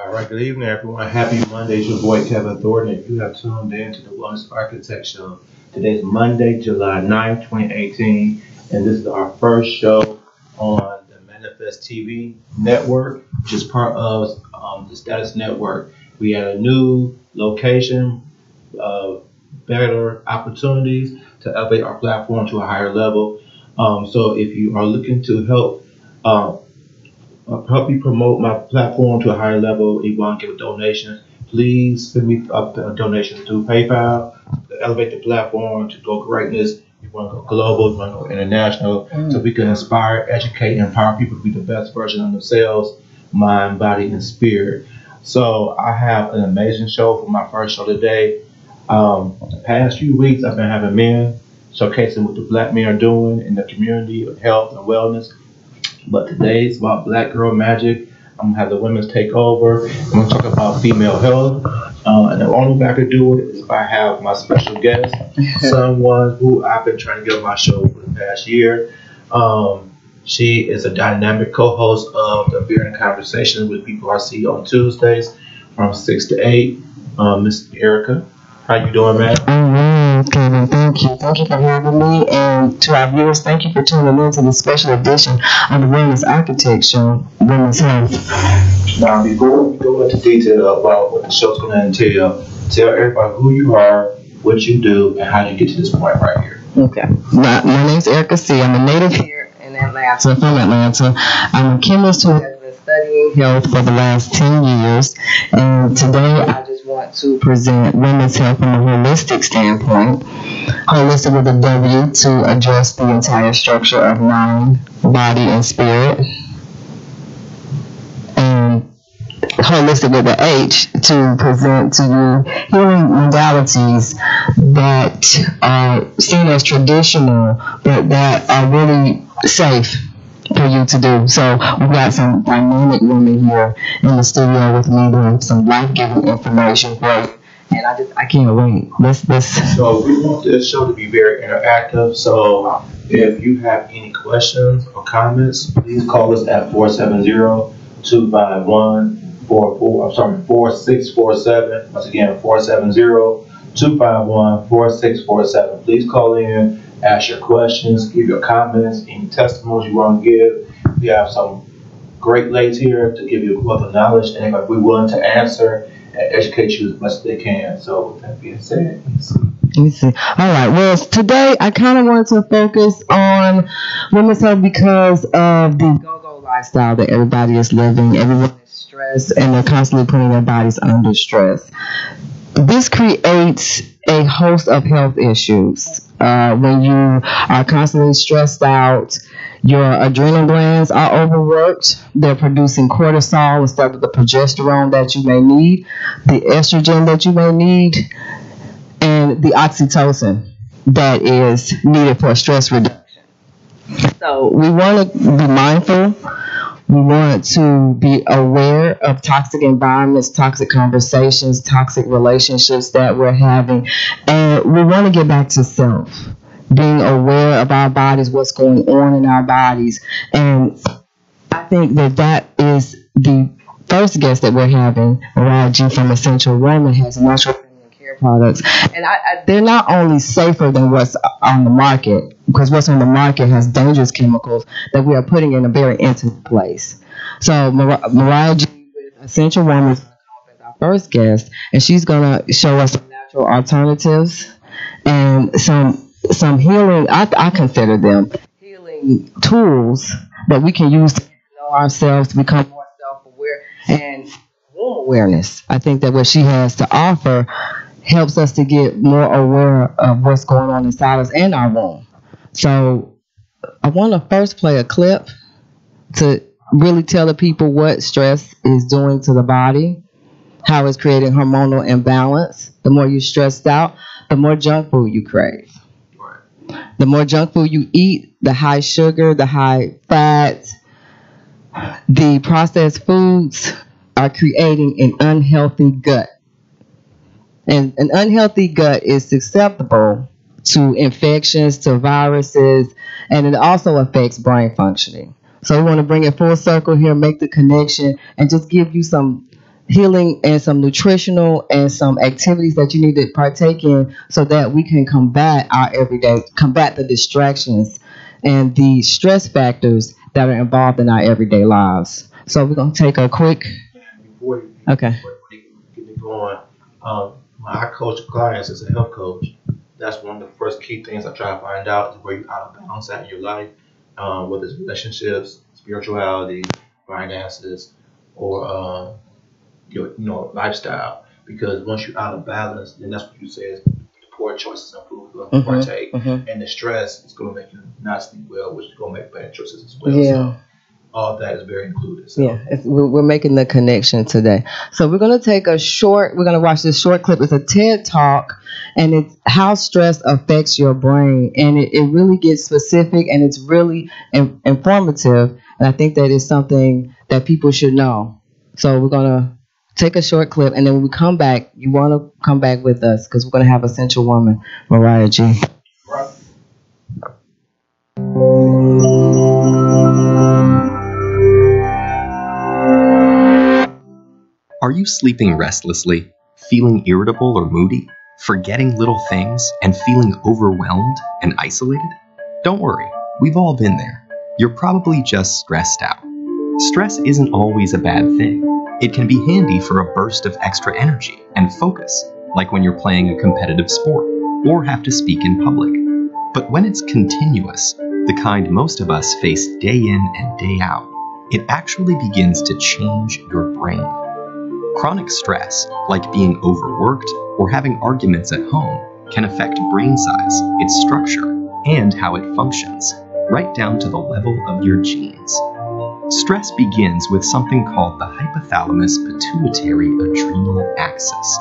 All right, good evening, everyone. Happy Monday. It's your boy Kevin Thornton. If you have tuned in to the Wellness Architect Show, today's Monday, July 9th, 2018, and this is our first show on the Manifest TV network, which is part of the Status Network. We had a new location, better opportunities to elevate our platform to a higher level. So if you are looking to help you promote my platform to a higher level, if you want to give a donation, please send me a donation through PayPal to elevate the platform to go greatness. We want to go global, we want to go international, so we can inspire, educate, and empower people to be the best version of themselves, mind, body, and spirit. So I have an amazing show for my first show today. The past few weeks, I've been having men showcasing what the black men are doing in the community of health and wellness. But today it's about Black Girl Magic. I'm gonna have the women's take over. I'm gonna talk about female health. And the only way I could do it is if I have my special guest, someone who I've been trying to get on my show for the past year. She is a dynamic co-host of the Beer and Conversation with People I See on Tuesdays from 6 to 8. Miss Erica, how you doing, man? Kevin, thank you. Thank you for having me. And to our viewers, thank you for tuning in to this special edition of the Wellness Architect Show, Women's Health. Now, before we go into detail about what the show's going to entail, tell everybody who you are, what you do, and how you get to this point right here. Okay. My name's Erica C. I'm a native here in Atlanta, from Atlanta. I'm a chemist who has been studying health for the last 10 years. And today I just want to present women's health from a holistic standpoint. Holistic with a W to address the entire structure of mind, body, and spirit. And holistic with a H to present to you healing modalities that are seen as traditional, but that are really safe for you to do. So we've got some dynamic women here in the studio with me doing some life-giving information for you. And I can't wait. So we want this show to be very interactive. So if you have any questions or comments, please call us at 470-251-4647. Once again, 470-251-4647. Please call in, ask your questions, give your comments, any testimonies you want to give. We have some great ladies here to give you a wealth of knowledge, and we're willing to answer and educate you as much as they can. So with that being said, let me see. All right. Well, today I kind of wanted to focus on women's health because of the go-go lifestyle that everybody is living. Everyone is stressed, and they're constantly putting their bodies under stress. This creates a host of health issues. When you are constantly stressed out, your adrenal glands are overworked. They're producing cortisol instead of the progesterone that you may need, the estrogen that you may need, and the oxytocin that is needed for stress reduction. So we want to be mindful. We want to be aware of toxic environments, toxic conversations, toxic relationships that we're having. And we want to get back to self, being aware of our bodies, what's going on in our bodies. And I think that is the first guest that we're having. Mariah G from Essential Woman has natural feminine care products. And they're not only safer than what's on the market, because what's on the market has dangerous chemicals that we are putting in a very intimate place. So Mariah G with Essential Woman is going to come up as our first guest, and she's going to show us some natural alternatives and some healing, I consider them healing tools that we can use to know ourselves, to become more self-aware and womb awareness. I think that what she has to offer helps us to get more aware of what's going on inside us and our womb. So I want to first play a clip to really tell the people what stress is doing to the body, how it's creating hormonal imbalance. The more you're stressed out, the more junk food you crave. The more junk food you eat, the high sugar, the high fat, the processed foods are creating an unhealthy gut. And an unhealthy gut is susceptible to infections, to viruses, and it also affects brain functioning. So we want to bring it full circle here, make the connection, and just give you some healing and some nutritional and some activities that you need to partake in so that we can combat the distractions and the stress factors that are involved in our everyday lives. So we're going to take a quick. Okay. Before you get me going, when I coach clients as a health coach, that's one of the first key things I try to find out is where you're out of balance at in your life, whether it's relationships, spirituality, finances, or your lifestyle. Because once you're out of balance, then that's what you say is the poor choices and food you're going to partake, and the stress is going to make you not sleep well, which is going to make bad choices as well. Yeah. So all that is very included. So. Yeah, we're making the connection today. So we're going to watch this short clip. It's a TED Talk, and it's how stress affects your brain. And it really gets specific, and it's really informative. And I think that is something that people should know. So we're going to take a short clip, and then when we come back, you want to come back with us because we're going to have Essential Woman, Mariah G. Right. Are you sleeping restlessly, feeling irritable or moody, forgetting little things, and feeling overwhelmed and isolated? Don't worry, we've all been there. You're probably just stressed out. Stress isn't always a bad thing. It can be handy for a burst of extra energy and focus, like when you're playing a competitive sport or have to speak in public. But when it's continuous, the kind most of us face day in and day out, it actually begins to change your brain. Chronic stress, like being overworked or having arguments at home, can affect brain size, its structure, and how it functions, right down to the level of your genes. Stress begins with something called the hypothalamus pituitary adrenal axis,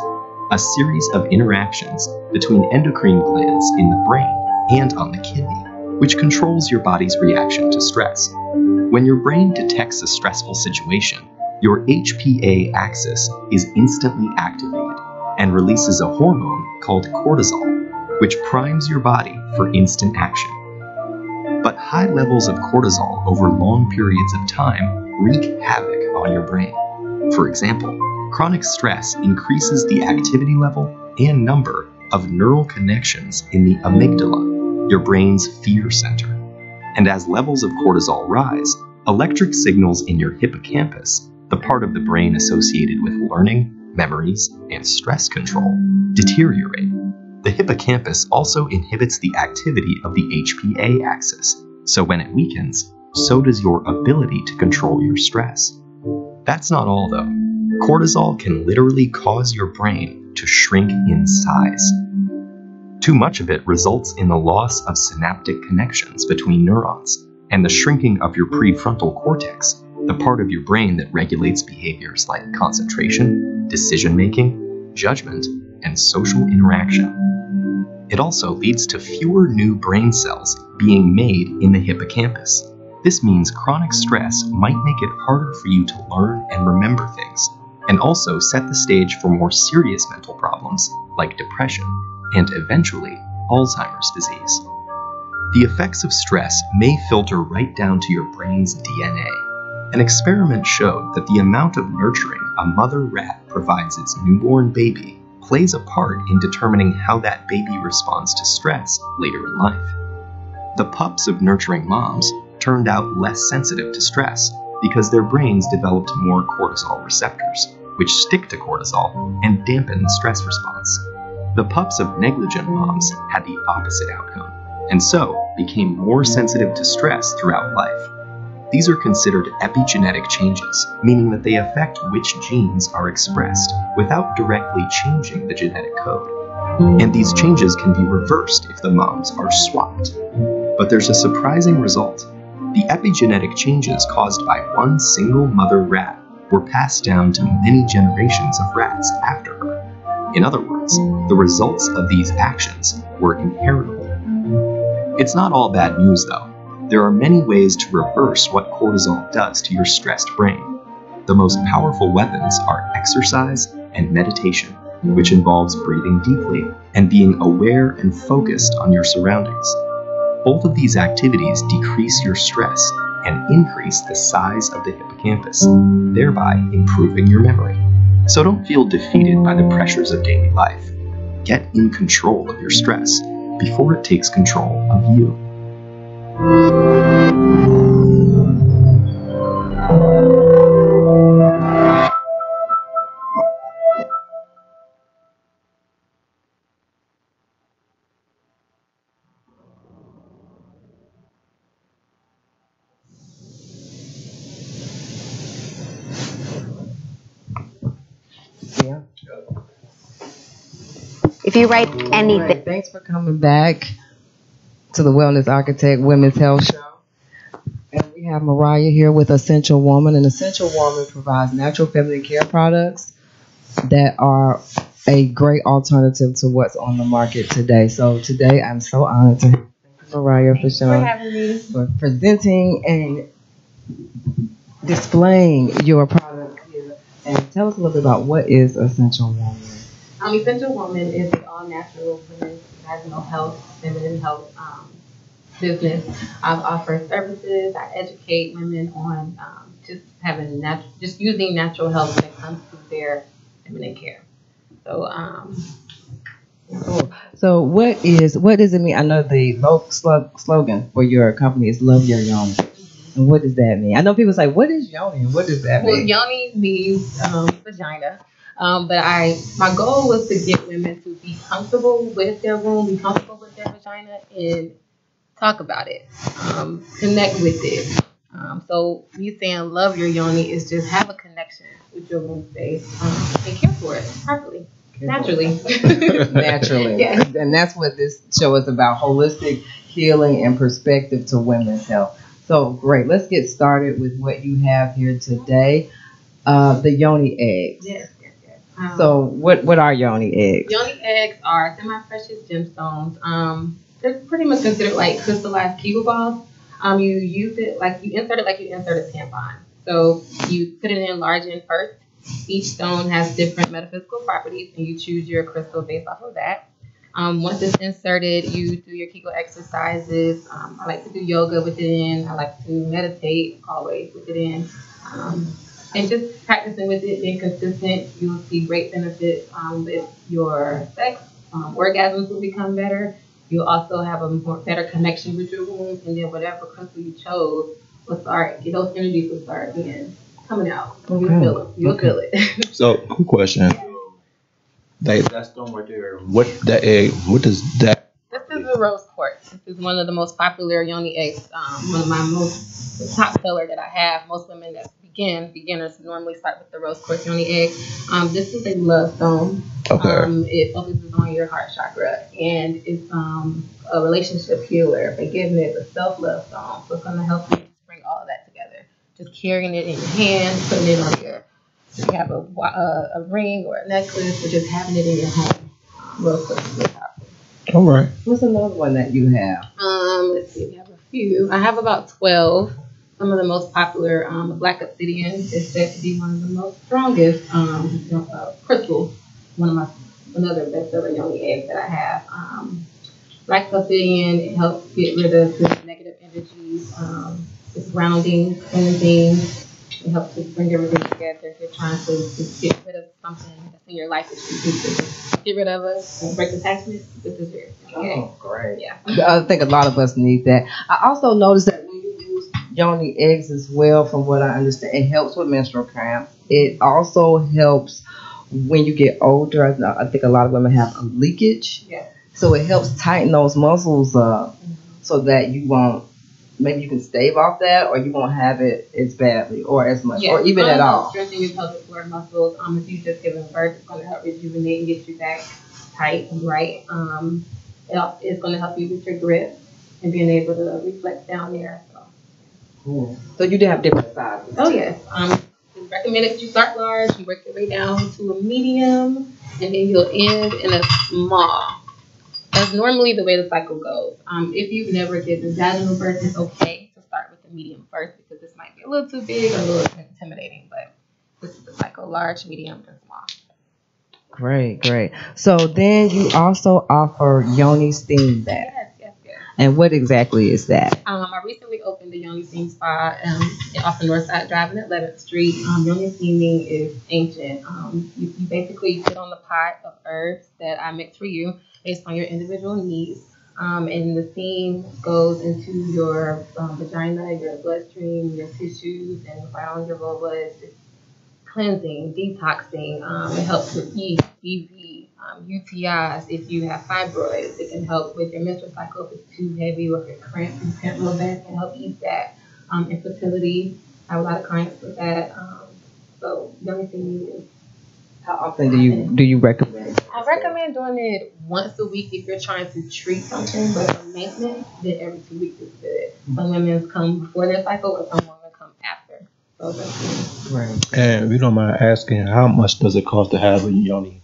a series of interactions between endocrine glands in the brain and on the kidney, which controls your body's reaction to stress. When your brain detects a stressful situation, your HPA axis is instantly activated and releases a hormone called cortisol, which primes your body for instant action. But high levels of cortisol over long periods of time wreak havoc on your brain. For example, chronic stress increases the activity level and number of neural connections in the amygdala, your brain's fear center. And as levels of cortisol rise, electric signals in your hippocampus, the part of the brain associated with learning, memories, and stress control, deteriorate. The hippocampus also inhibits the activity of the HPA axis, so when it weakens, so does your ability to control your stress. That's not all though. Cortisol can literally cause your brain to shrink in size. Too much of it results in the loss of synaptic connections between neurons and the shrinking of your prefrontal cortex, the part of your brain that regulates behaviors like concentration, decision-making, judgment, and social interaction. It also leads to fewer new brain cells being made in the hippocampus. This means chronic stress might make it harder for you to learn and remember things, and also set the stage for more serious mental problems like depression and eventually Alzheimer's disease. The effects of stress may filter right down to your brain's DNA. An experiment showed that the amount of nurturing a mother rat provides its newborn baby plays a part in determining how that baby responds to stress later in life. The pups of nurturing moms turned out less sensitive to stress because their brains developed more cortisol receptors, which stick to cortisol and dampen the stress response. The pups of negligent moms had the opposite outcome, and so became more sensitive to stress throughout life. These are considered epigenetic changes, meaning that they affect which genes are expressed without directly changing the genetic code. And these changes can be reversed if the moms are swapped. But there's a surprising result. The epigenetic changes caused by one single mother rat were passed down to many generations of rats after her. In other words, the results of these actions were inheritable. It's not all bad news though. There are many ways to reverse what cortisol does to your stressed brain. The most powerful weapons are exercise and meditation, which involves breathing deeply and being aware and focused on your surroundings. Both of these activities decrease your stress and increase the size of the hippocampus, thereby improving your memory. So don't feel defeated by the pressures of daily life. Get in control of your stress before it takes control of you. Yeah. If you write anything. Right. Thanks for coming back to the Wellness Architect Women's Health Show. And we have Mariah here with Essential Woman. And Essential Woman provides natural feminine care products that are a great alternative to what's on the market today. So today I'm so honored to thank you, Mariah, for showing, for presenting and displaying your product here. And tell us a little bit about what is Essential Woman. Essential Woman is an all-natural women's vaginal health, feminine health business. I offer services. I educate women on just having just using natural health when it comes to their feminine care. So, Cool. So what does it mean? I know the slogan for your company is "Love Your Yoni." And what does that mean? I know people say, "What is yoni?" What does that mean? Well, yoni means vagina. But my goal was to get women to be comfortable with their womb, be comfortable with their vagina, and talk about it, connect with it. So me saying love your yoni is just have a connection with your womb space and care for it properly, naturally. Naturally. Yes. And that's what this show is about, holistic healing and perspective to women's health. So great. Let's get started with what you have here today, the yoni eggs. Yes. So what are yoni eggs? Yoni eggs are semi-precious gemstones. They're pretty much considered like crystallized Kegel balls. You use it like you insert a tampon. So you put it in large end first. Each stone has different metaphysical properties, and you choose your crystal based off of that. Once it's inserted, you do your Kegel exercises. I like to do yoga with it in. I like to meditate always with it in. And just practicing with it, being consistent, you'll see great benefits with your sex. Orgasms will become better. You'll also have a better connection with your womb, and then whatever crystal you chose will start. Those energies will start again coming out. Okay. You'll feel it. You'll feel it. So, quick question. That stone right there. What does that? This is the rose quartz. This is one of the most popular yoni eggs. One of my the top seller that I have. Most women that beginners normally start with the rose quartz yoni egg. This is a love stone. Okay. It focuses on your heart chakra, and it's a relationship healer, forgiveness, a self-love stone. So it's going to help you bring all of that together. Just carrying it in your hand, putting it on if you have a ring or a necklace, or just having it in your home. Rose quartz is really powerful. All right. What's another one that you have? Let's see, we have a few. I have about 12. Some of the most popular, black obsidian is said to be one of the most strongest crystals. Another bestseller yoni egg that I have. Black obsidian, it helps get rid of this negative energies. It's grounding, cleansing. It helps to bring everything together. If you're trying to get rid of something that's in your life that you need to get rid of it and break attachment, this is yours. Okay. Oh, great. Yeah. I think a lot of us need that. I also noticed that when you use yoni eggs as well, from what I understand, it helps with menstrual cramps. It also helps when you get older. I think a lot of women have a leakage. Yeah. So it helps tighten those muscles up so that you won't, maybe you can stave off that, or you won't have it as badly or as much, or even at all. Strengthen your pelvic floor muscles. If you just given birth, it's going to help rejuvenate and get you back tight and right. It's going to help you with your grip and being able to reflect down there. So. Cool. So you do have different sizes. Oh yes. It's recommended that you start large, you work your way down to a medium, and then you'll end in a small. That's normally the way the cycle goes. If you've never given vaginal birth, it's okay to start with the medium first, because this might be a little too big or a little intimidating, but this is the cycle: large, medium, and small. Great. So then you also offer yoni steam baths. Yes. And what exactly is that? I recently opened the Yoni Steam Spa off the Northside Drive and 11th Street. Yoni Steaming is ancient. You basically put on the pot of herbs that I mix for you based on your individual needs. And the steam goes into your vagina, your bloodstream, your tissues, and around your vulva. It's cleansing, detoxing. It helps with yeast, EV, UTIs. If you have fibroids, it can help with your menstrual cycle if it's too heavy or if you're cramped and can't move back, it can help ease that. Infertility, I have a lot of clients with that. So the only thing is, how often do you recommend? I recommend doing it once a week if you're trying to treat something, but for maintenance, then every 2 weeks is good. Some women come before their cycle, or some women come after. So that's Right. And if you don't mind asking, how much does it cost to have a Yoni?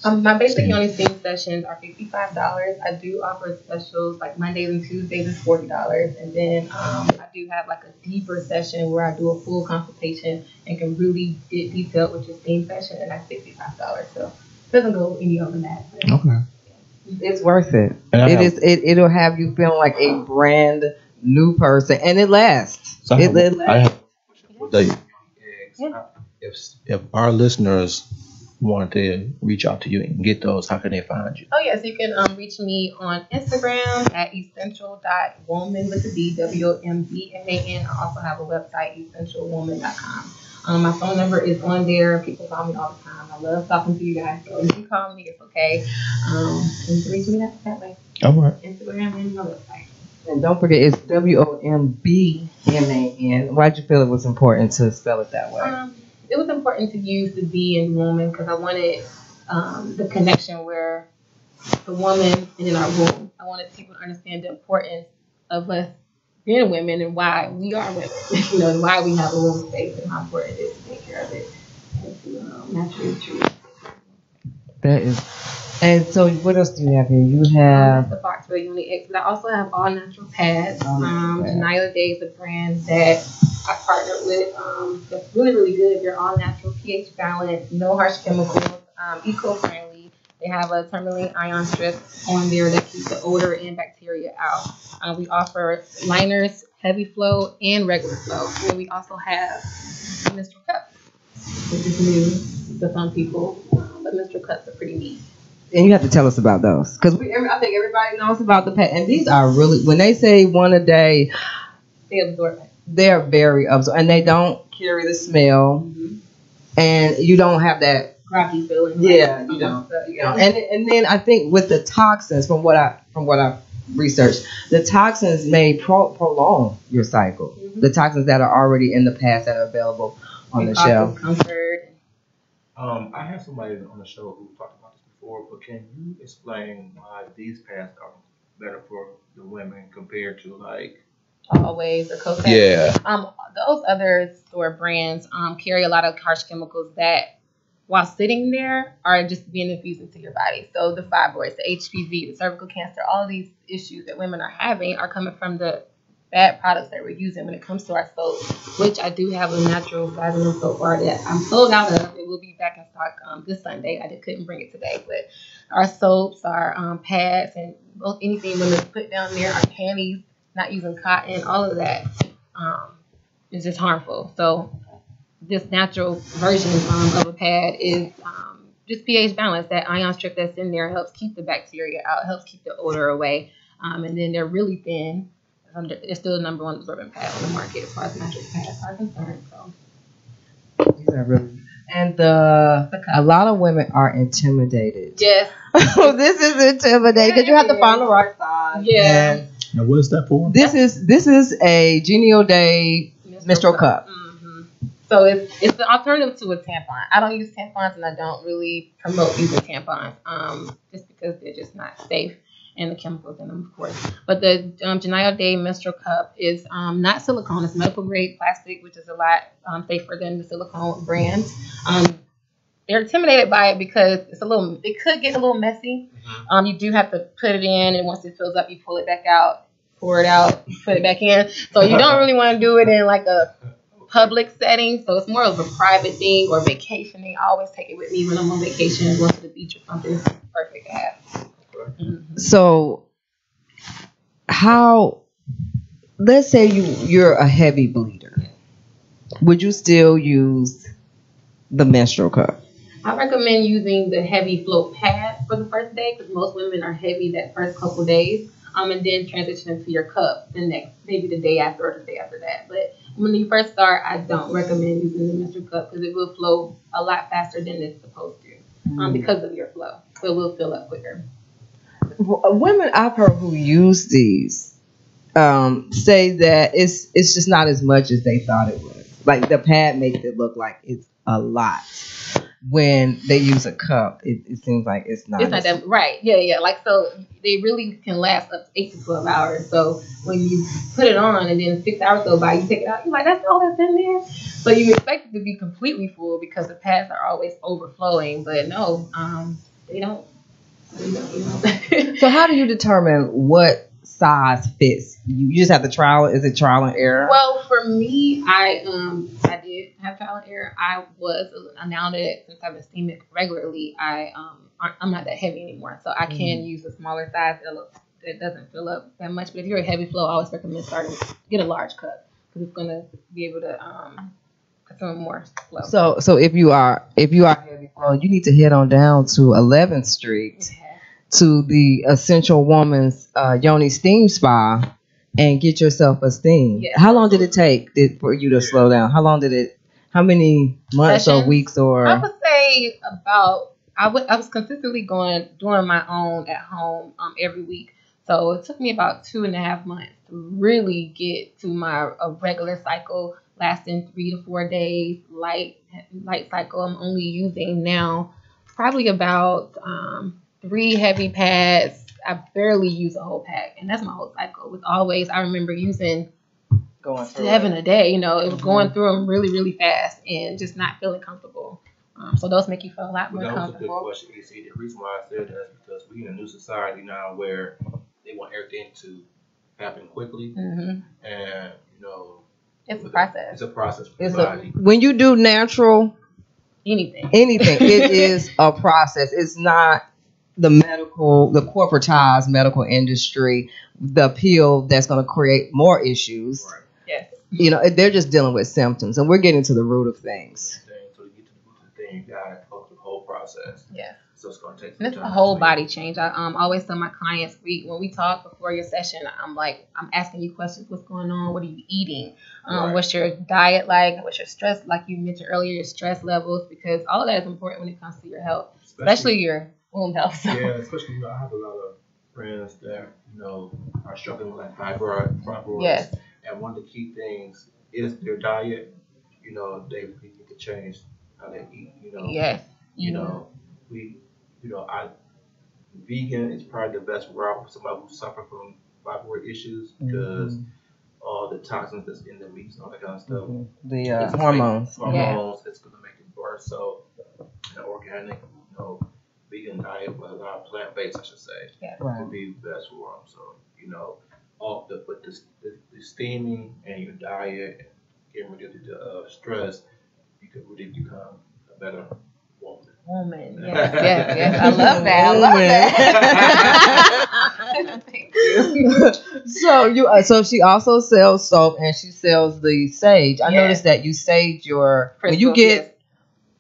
my basic Yoni Steam sessions are $55. I do offer specials like Mondays and Tuesdays is $40, and then I do have like a deeper session where I do a full consultation and can really get detailed with your steam session, and that's $65. So it doesn't go any over that. But Okay. It's worth it. And I It have- is. It'll have you feeling like a brand new person, and it lasts. So I have a question Yeah. for Dave. Yeah. If our listeners wanted to reach out to you and get those, how can they find you? Oh yes, you can reach me on Instagram at essential.woman with a D, WOMBMAN. I also have a website, essentialwoman.com. My phone number is on there. People call me all the time. I love talking to you guys. So if you call me, it's okay. And you can reach me that way. All right. Instagram and my website. And don't forget, it's WOMBMAN. Why'd you feel it was important to spell it that way? It was important to use the B in woman because I wanted the connection where the woman and in our womb. I wanted people to understand the importance of us being women and why we are women. And why we have a woman's space and how important it is to take care of it and to naturally treat it. That is. And so, what else do you have here? You That's have. the Foxwell Uni X, but I also have all natural pads. All natural pads. Janaya Day is a brand that I partnered with. That's really, really good. They're all natural, pH balanced, no harsh chemicals, eco-friendly. They have a tourmaline ion strip on there that keeps the odor and bacteria out. We offer liners, heavy flow, and regular flow. And we also have a menstrual cup, which is new to some people, but menstrual cups are pretty neat. And you have to tell us about those because I think everybody knows about the pet. And these are really, when they say one a day, They absorb it. they're very absorbent, and they don't carry the smell, and you don't have that. Groggy feeling. Yeah, you don't. And then I think with the toxins, from what I researched, the toxins may prolong your cycle. Mhm. The toxins that are already in the past that are available on the shelf. Comfort. I had somebody on the show who talked about this before, but can you explain why these pads are better for the women compared to like? Always a Kotex. Yeah. Those other store brands carry a lot of harsh chemicals that, while sitting there, are just being infused into your body. So the fibroids, the HPV, the cervical cancer, all of these issues that women are having are coming from the bad products that we're using when it comes to our soap, which I do have a natural vaginal soap bar that I'm sold out of. It will be back in stock this Sunday. I just couldn't bring it today, but our soaps, our pads, and anything women put down there, our panties, not using cotton, all of that is just harmful. So this natural version of a pad is just pH balance. That ion strip that's in there helps keep the bacteria out, helps keep the odor away, and then they're really thin. It's still the number one absorbent pad on the market as far as natural pads are concerned. So. These are really. And a lot of women are intimidated. Yes. This is intimidating because you have to find the right size. Yeah. And Now, what is that for? this is a Genio Day menstrual cup. Mm-hmm. So it's the alternative to a tampon. I don't use tampons, and I don't really promote using tampons, just because they're just not safe, and the chemicals in them, of course. But the Janaya Day menstrual cup is not silicone; it's medical grade plastic, which is a lot safer than the silicone brands. They're intimidated by it because it could get a little messy. You do have to put it in, and once it fills up, you pull it back out, pour it out, put it back in. So you don't really want to do it in like a public setting. So it's more of a private thing or vacationing. I always take it with me when I'm on vacation, going to the beach or something. It's perfect to have. So, how, let's say you're a heavy bleeder, would you still use the menstrual cup? I recommend using the heavy float pad for the first day because most women are heavy that first couple days, and then transition into your cup the next, maybe the day after or the day after that. But when you first start, I don't recommend using the menstrual cup because it will flow a lot faster than it's supposed to, because of your flow. So it will fill up quicker. Women I've heard who use these say that it's just not as much as they thought it was. Like the pad makes it look like it's a lot. When they use a cup, it seems like it's not. It's not that right. Yeah. Like so, they really can last up to 8 to 12 hours. So when you put it on and then 6 hours go by, you take it out. You're like, that's all that's in there. So you expect it to be completely full because the pads are always overflowing. But no, they don't. So how do you determine what size fits? You just have to trial. Is it trial and error? Well, for me, I did have trial and error. Now that since I've been steaming regularly, I'm not that heavy anymore, so I can use a smaller size that doesn't fill up that much. But if you're a heavy flow, I always recommend get a large cup because it's gonna be able to consume more flow. So if you are heavy flow, you need to head on down to 11th Street to the Essential Woman's Yoni Steam Spa and get yourself a steam. Yes. How long did it take for you to slow down? How many months Sessions? or weeks or? I would say about, I was consistently doing my own at home every week. So it took me about 2.5 months to really get to a regular cycle lasting 3 to 4 days, light cycle. I'm only using now probably about 3 heavy pads. I barely use a whole pack, and that's my whole cycle. It was always, I remember using Going 7 a day. It was going through them really, really fast and just not feeling comfortable. So those make you feel a lot more comfortable. That was a good question, EC. The reason why I said that is because we're in a new society now where they want everything to happen quickly, and it's a process. It's a process for the body. When you do natural anything, it is a process. It's not the corporatized medical industry, the pill that's going to create more issues. Right. Yes. They're just dealing with symptoms, and we're getting to the root of things. So to get to the root of the thing, you gotta go through the whole process. Yeah. So it's gonna take some and it's time. a whole body change. I always tell my clients, when we talk before your session, I'm asking you questions. What's going on? What are you eating? Right. What's your diet like? What's your stress, like you mentioned earlier, your stress levels, because all of that is important when it comes to your health, especially your womb health. So. Yeah, especially I have a lot of friends that are struggling with like fibroids. Yes. And one of the key things is their diet. They need to change how they eat. Yes. Vegan is probably the best route for somebody who suffer from fibroid issues because all the toxins that's in the meats and all that kind of stuff. The hormones. It's going to make it worse. So, an organic, vegan diet with a lot of plant-based, I should say, would be best for them. So, but the steaming and your diet and getting rid of the stress, you could really become a better woman. Yes. I love that. Thank you. So she also sells soap and she sells the sage. I noticed that you sage your crystal, when you get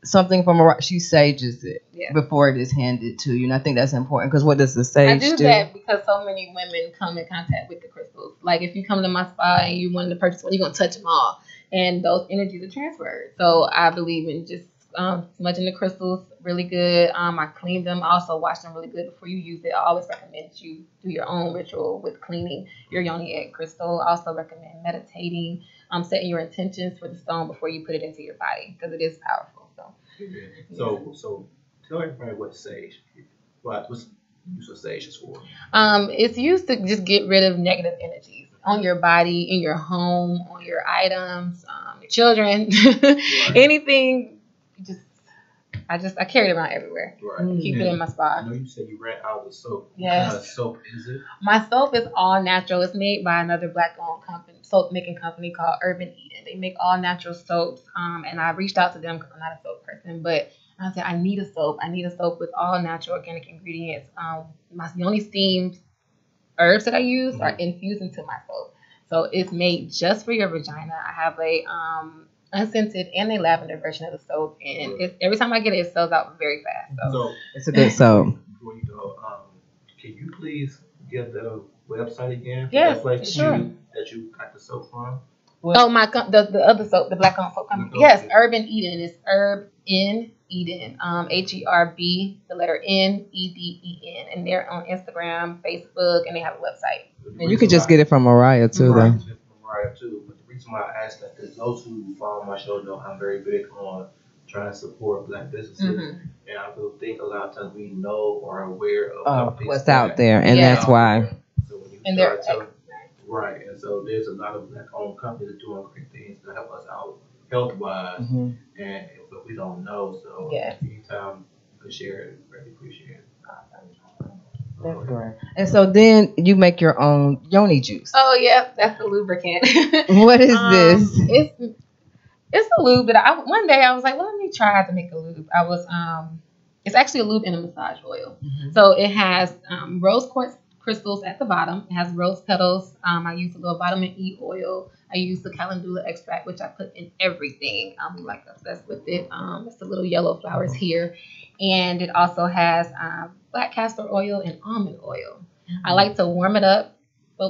something from she sages it before it is handed to you, and I think that's important because what does the sage do? I do that because so many women come in contact with the crystals. Like if you come to my spa and you wanted to purchase one, you're gonna touch them all, and those energies are transferred. So I believe in just smudging the crystals really good. I clean them. I also wash them really good before you use it. I always recommend you do your own ritual with cleaning your yoni egg crystal. I also recommend meditating, setting your intentions for the stone before you put it into your body because it is powerful. So tell everybody what sage is. What's the use of sage is for? It's used to just get rid of negative energies on your body, in your home, on your items, your children, anything. I carry it around everywhere. Right. Keep it in my spa. I know you said you ran out of soap. Yes. What kind of soap is it? My soap is all natural. It's made by another Black-owned soap making company called Urban Eden. They make all natural soaps. And I reached out to them because I'm not a soap person, but I said I need a soap. I need a soap with all natural organic ingredients. My Yoni steams herbs that I use are infused into my soap. So it's made just for your vagina. I have a unscented and a lavender version of the soap, and every time I get it, it sells out very fast. So it's a good soap. Before you go, can you please give the website again? For Yes, that place sure. that you got the soap from? Oh, the other soap, the black owned soap company. Yes, Urban Eden. It's Herb in Eden. HERB, the letter NEDEN, and they're on Instagram, Facebook, and they have a website. And you could just get it from Mariah too, though. Mariah too. But the reason why I asked that is those who follow my show know I'm very big on trying to support Black businesses, and I do think a lot of times we know or are aware of what's out there, and that's why. So when you start telling, right, and so there's a lot of Black-owned companies that are doing great things to help us out health-wise, and but we don't know. So anytime you can share it, really appreciate it. That's great. And so then you make your own yoni juice. Oh yeah, that's the lubricant. What is this? It's a lube that one day I was like, well, let me try to make a lube. I was it's actually a lube in a massage oil. So it has rose quartz crystals at the bottom. It has rose petals. I use a little vitamin E oil. I use the calendula extract, which I put in everything. I'm like obsessed with it. It's the little yellow flowers here. And it also has black castor oil and almond oil. I like to warm it up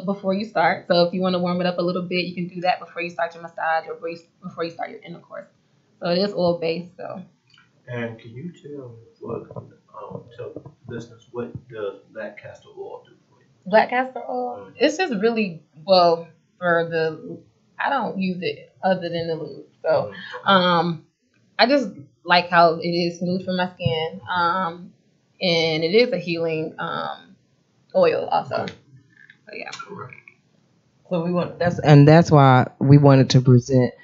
before you start. So if you want to warm it up a little bit, you can do that before you start your massage or before you start your intercourse. So it is oil based. So. And can you tell listeners what does black castor oil do for you? Black castor oil, it's just really well I don't use it other than the lube. So I just like how it is smooth for my skin. And it is a healing oil also. So yeah. So that's why we wanted to present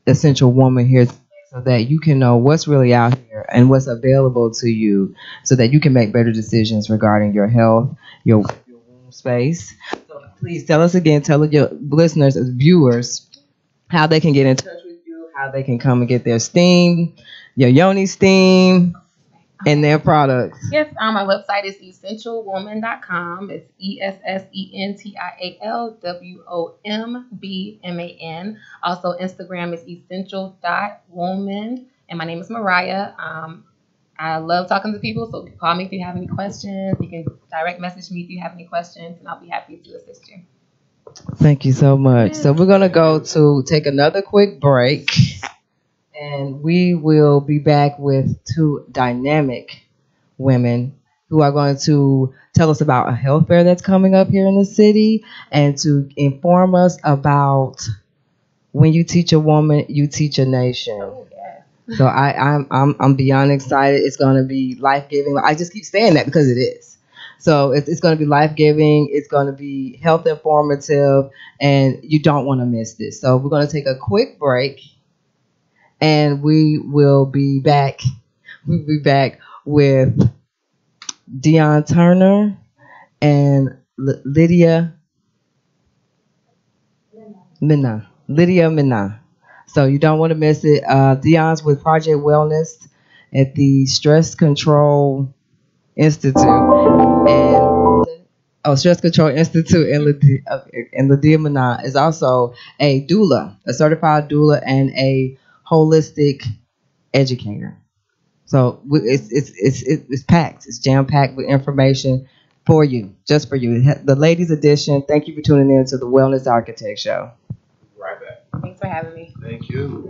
Essential Woman here, so that you can know what's really out here and what's available to you, so that you can make better decisions regarding your health, your womb space. So please tell us again, tell your listeners and viewers how they can get in touch with you, how they can come and get their steam, your yoni steam, and their products. Yes, my website is essentialwoman.com. It's ESSENTIALWOMBMAN. Also, Instagram is essential.woman. And my name is Mariah. I love talking to people, so call me if you have any questions. You can direct message me if you have any questions, and I'll be happy to assist you. Thank you so much. So we're going to take another quick break. And we will be back with two dynamic women who are going to tell us about a health fair that's coming up here in the city, and to inform us about when you teach a woman, you teach a nation. Oh, yeah. So I'm beyond excited. It's going to be life-giving. I just keep saying that because it is. So it's going to be life-giving. It's going to be health informative, and you don't want to miss this. So we're going to take a quick break. And we will be back. We'll be back with Dion Turner and Lydia Minna. So you don't want to miss it. Dion's with Project Wellness at the Stress Control Institute, Stress Control Institute, and Lydia Minna is also a doula, a certified doula, and a holistic educator. So it's packed. It's jam packed with information for you, just for you. The ladies edition. Thank you for tuning in to the Wellness Architect Show. Right back. Thanks for having me. Thank you.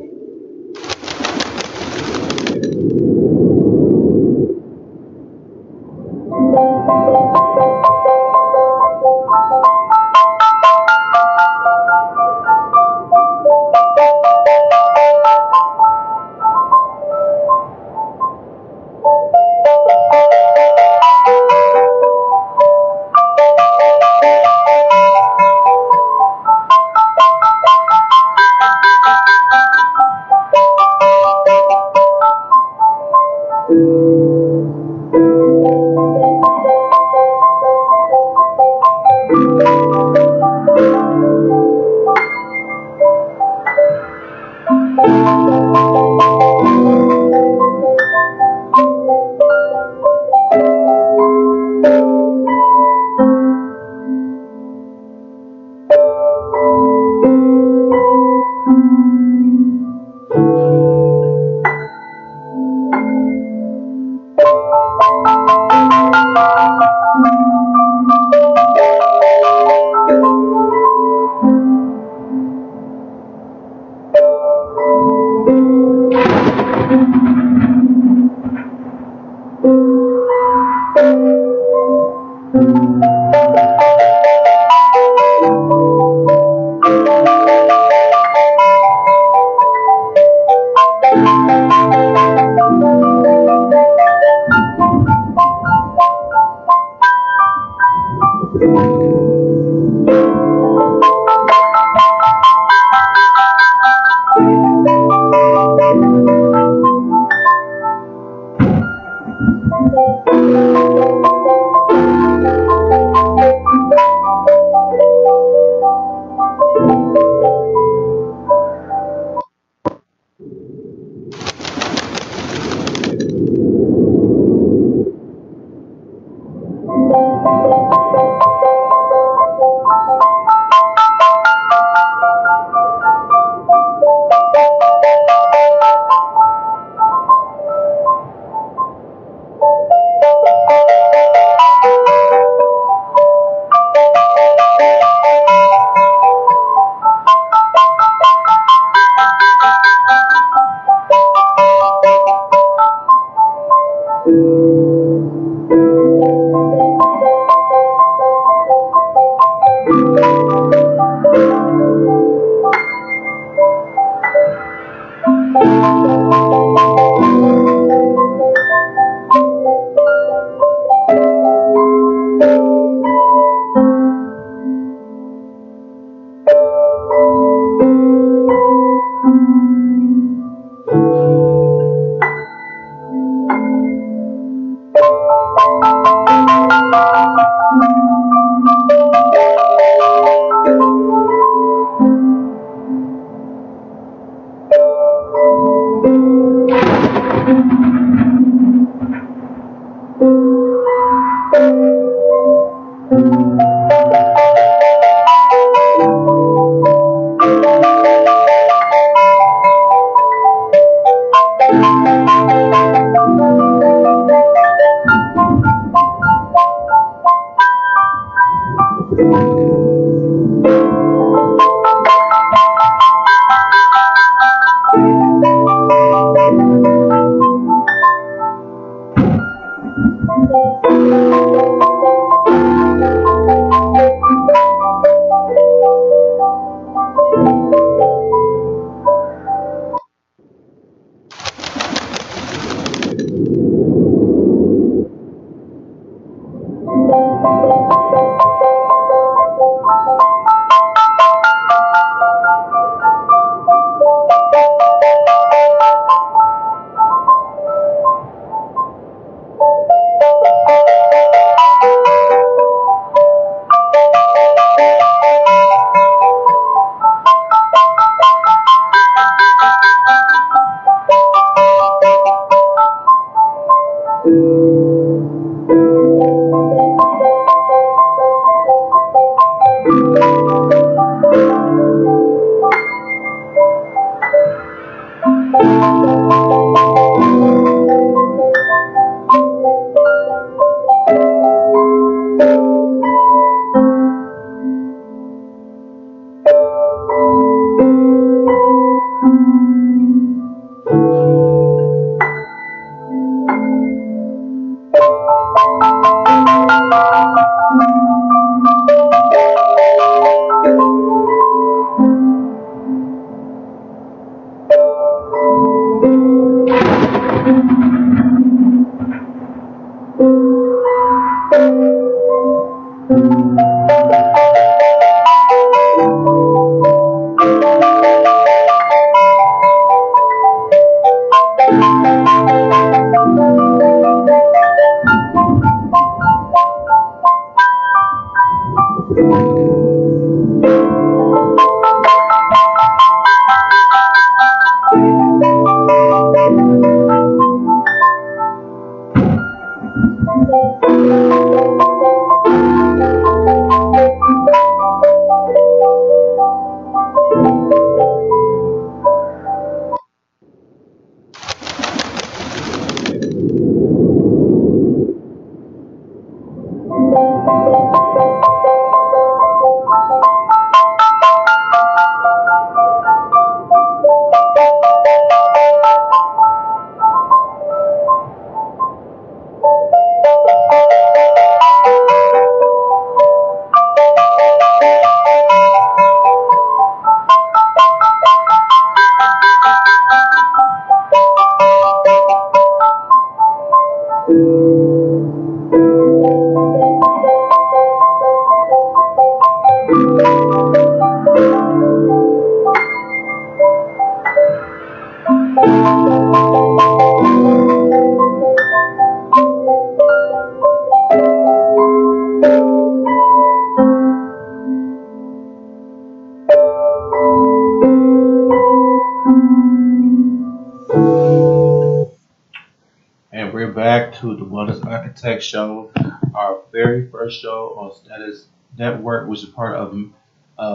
back to the Wellness Architect Show, our very first show on Status Network, which is part of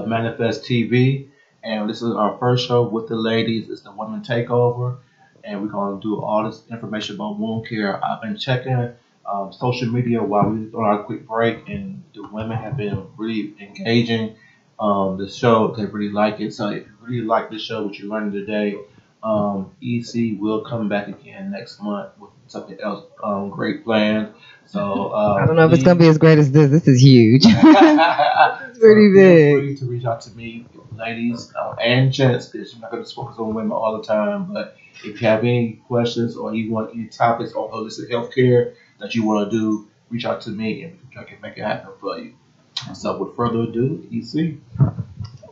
Manifest TV. And this is our first show with the ladies. It's the Women Takeover. And we're going to do all this information about wound care. I've been checking social media while we were on our quick break, and the women have been really engaging the show. They really like it. So if you really like the show, what you learned today, EC will come back again next month with something else great planned. So I don't know if it's gonna be as great as this. This is huge. It's pretty big. Feel free to reach out to me, ladies and gents, because you're not going to focus on women all the time. But if you have any questions or you want any topics on holistic healthcare that you want to do, reach out to me and I can make it happen for you. So with further ado, EC.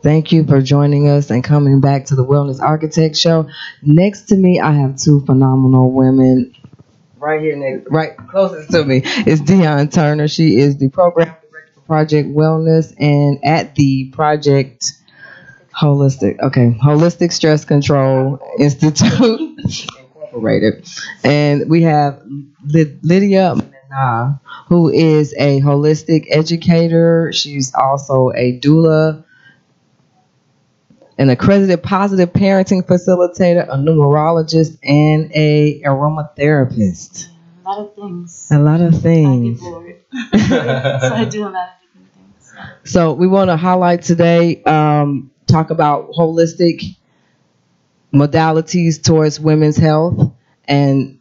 Thank you for joining us and coming back to the Wellness Architect Show. Next to me, I have two phenomenal women. Right here, right closest to me is Dion Turner. She is the program director for Project Wellness and at the Project Holistic Stress Control Institute Incorporated. And we have Lydia Mena, who is a holistic educator. She's also a doula, an accredited positive parenting facilitator, a numerologist, and a aromatherapist. A lot of things. A lot of things. I get bored. So I do a lot of different things. So we want to highlight today, talk about holistic modalities towards women's health. And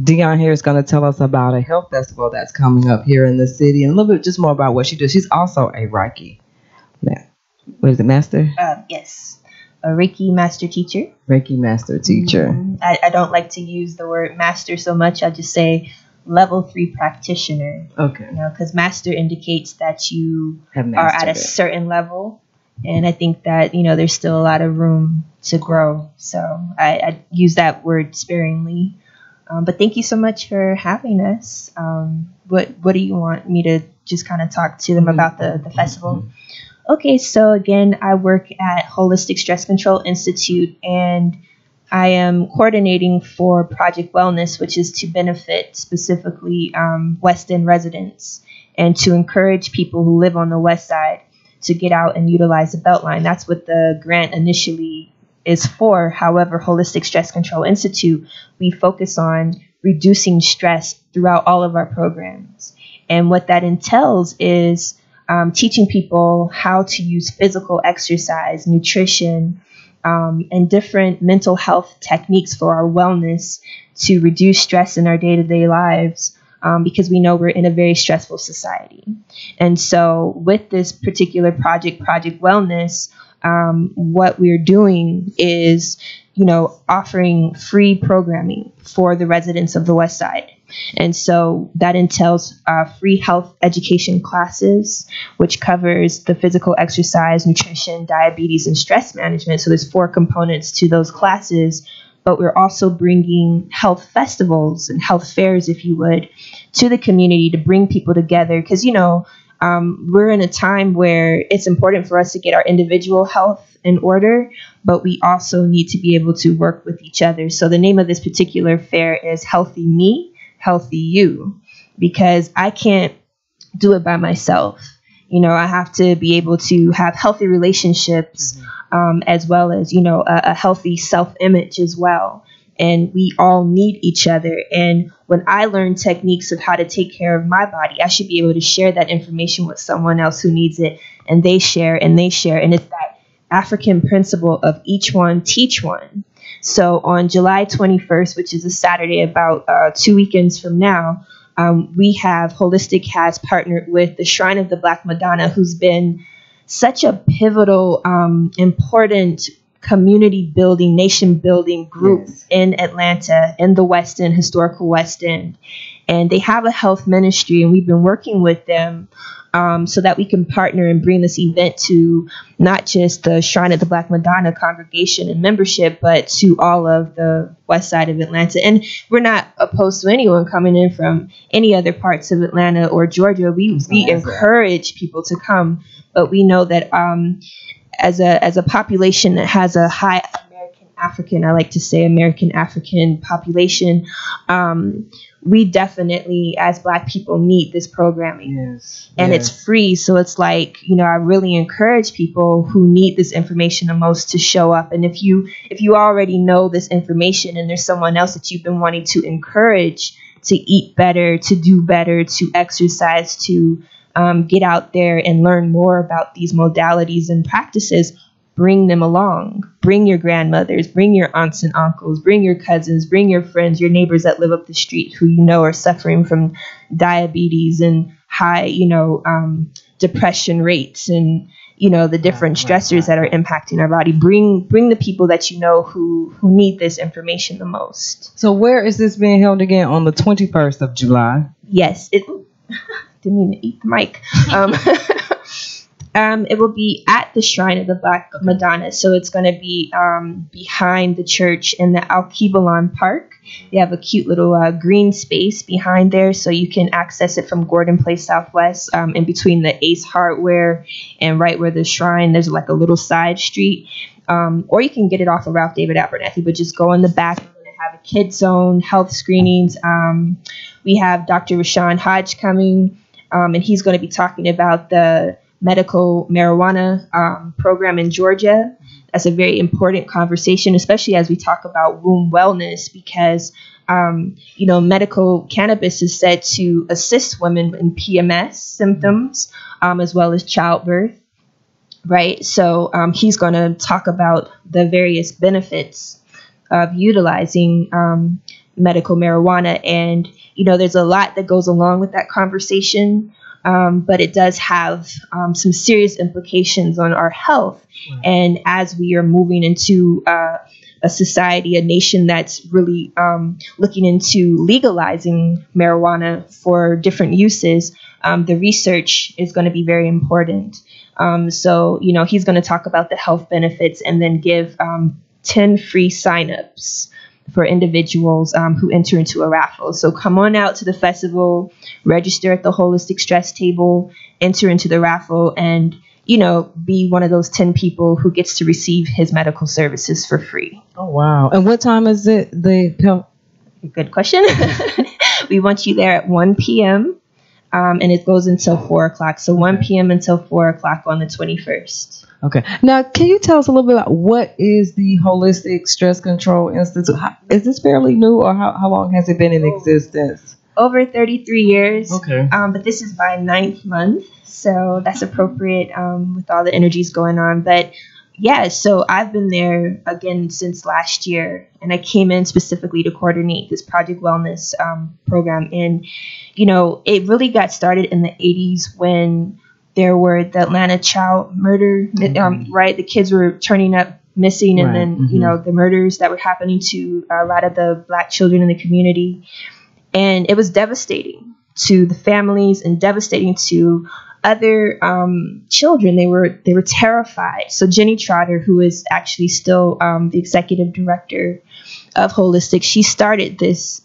Dion here is going to tell us about a health festival that's coming up here in the city and a little bit just more about what she does. She's also a Reiki. What is it, master? Yes, a Reiki master teacher. Reiki master teacher. Mm-hmm. I don't like to use the word master so much. I just say level 3 practitioner. Okay. You know, because master indicates that you are at a certain level, and I think that there's still a lot of room to grow. So I use that word sparingly. But thank you so much for having us. What do you want me to just kind of talk to them about the festival? Okay, so again, I work at Holistic Stress Control Institute, and I am coordinating for Project Wellness, which is to benefit specifically West End residents and to encourage people who live on the West Side to get out and utilize the Beltline. That's what the grant initially is for. However, Holistic Stress Control Institute, we focus on reducing stress throughout all of our programs. And what that entails is teaching people how to use physical exercise, nutrition, and different mental health techniques for our wellness to reduce stress in our day-to-day lives, because we know we're in a very stressful society. And so with this particular project, Project Wellness, what we're doing is, offering free programming for the residents of the West Side. And so that entails free health education classes, which covers the physical exercise, nutrition, diabetes, and stress management. So there's 4 components to those classes. But we're also bringing health festivals and health fairs, if you would, to the community to bring people together. Because, we're in a time where it's important for us to get our individual health in order, but we also need to be able to work with each other. So the name of this particular fair is Healthy Me, Healthy You, because I can't do it by myself. I have to be able to have healthy relationships, as well as, a healthy self-image as well. And we all need each other. And when I learn techniques of how to take care of my body, I should be able to share that information with someone else who needs it. And they share and they share. And it's that African principle of each one, teach one. So on July 21st, which is a Saturday, about 2 weekends from now, we have Holistic has partnered with the Shrine of the Black Madonna, who's been such a pivotal, important community building, nation building group in Atlanta, in the West End, historical West End. And they have a health ministry, and we've been working with them so that we can partner and bring this event to not just the Shrine of the Black Madonna congregation and membership, but to all of the West Side of Atlanta. And we're not opposed to anyone coming in from any other parts of Atlanta or Georgia. We encourage people to come, but we know that as a population that has a high American African, I like to say American African population, we definitely, as Black people, need this programming. Yes. And yes. it's free. So it's like, I really encourage people who need this information the most to show up. And if you already know this information and there's someone else that you've been wanting to encourage to eat better, to do better, to exercise, to get out there and learn more about these modalities and practices, bring them along. Bring your grandmothers, bring your aunts and uncles, bring your cousins, bring your friends, your neighbors that live up the street who are suffering from diabetes and high, depression rates and, the different stressors that are impacting our body. Bring the people that who need this information the most. So where is this being held again? On the 21st of July? Yes. Didn't mean to eat the mic. It will be at the Shrine of the Black Madonna. So it's going to be behind the church in the Al-Kibalon Park. They have a cute little green space behind there, so you can access it from Gordon Place Southwest, in between the Ace Hardware and right where the shrine. There's like a little side street. Or you can get it off of Ralph David Abernathy, but just go in the back. We're going to have a kids zone, health screenings. We have Dr. Rashawn Hodge coming, and he's going to be talking about the medical marijuana program in Georgia. That's a very important conversation, especially as we talk about womb wellness, because medical cannabis is said to assist women in PMS symptoms, as well as childbirth, right? So he's going to talk about the various benefits of utilizing medical marijuana, and there's a lot that goes along with that conversation. But it does have some serious implications on our health. And as we are moving into a society, a nation that's really looking into legalizing marijuana for different uses, the research is going to be very important. So he's going to talk about the health benefits and then give 10 free signups for individuals who enter into a raffle. So come on out to the festival, register at the Holistic Stress Table, enter into the raffle, and, be one of those 10 people who gets to receive his medical services for free. Oh, wow. And what time is it? Good question. We want you there at 1 p.m. And it goes until 4 o'clock. So 1 p.m. until 4 o'clock on the 21st. Okay. Now, can you tell us a little bit about what is the Holistic Stress Control Institute? Is this fairly new, or how long has it been in existence? Over 33 years. Okay. But this is my 9th month, so that's appropriate with all the energies going on. But yeah, so I've been there again since last year, and I came in specifically to coordinate this Project Wellness program. And, it really got started in the 80s when there were the Atlanta child murder, right? The kids were turning up missing, and then, the murders that were happening to a lot of the Black children in the community. And it was devastating to the families and devastating to other children. They were terrified. So Jenny Trotter, who is actually still the executive director of Holistic, she started this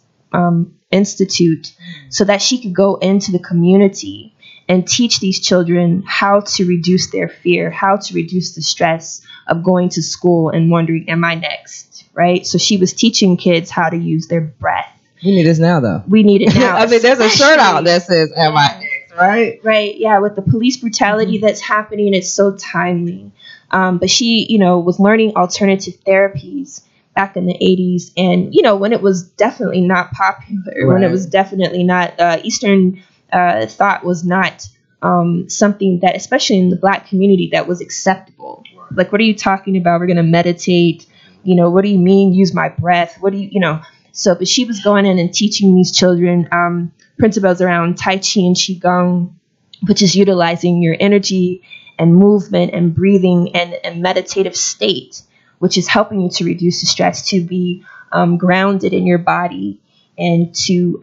institute so that she could go into the community and teach these children how to reduce their fear, how to reduce the stress of going to school and wondering, am I next, right? So she was teaching kids how to use their breath. We need this now, though. We need it now. I mean, there's a shirt out that says, am I next, right? Right, yeah, with the police brutality that's happening, it's so timely. But she, was learning alternative therapies back in the 80s. And, when it was definitely not popular, when it was definitely not Eastern thought was not something that, especially in the Black community, that was acceptable. Like, what are you talking about? We're going to meditate. What do you mean use my breath? What do you, So, but she was going in and teaching these children principles around Tai Chi and Qigong, which is utilizing your energy and movement and breathing and a meditative state, which is helping you to reduce the stress, to be grounded in your body, and to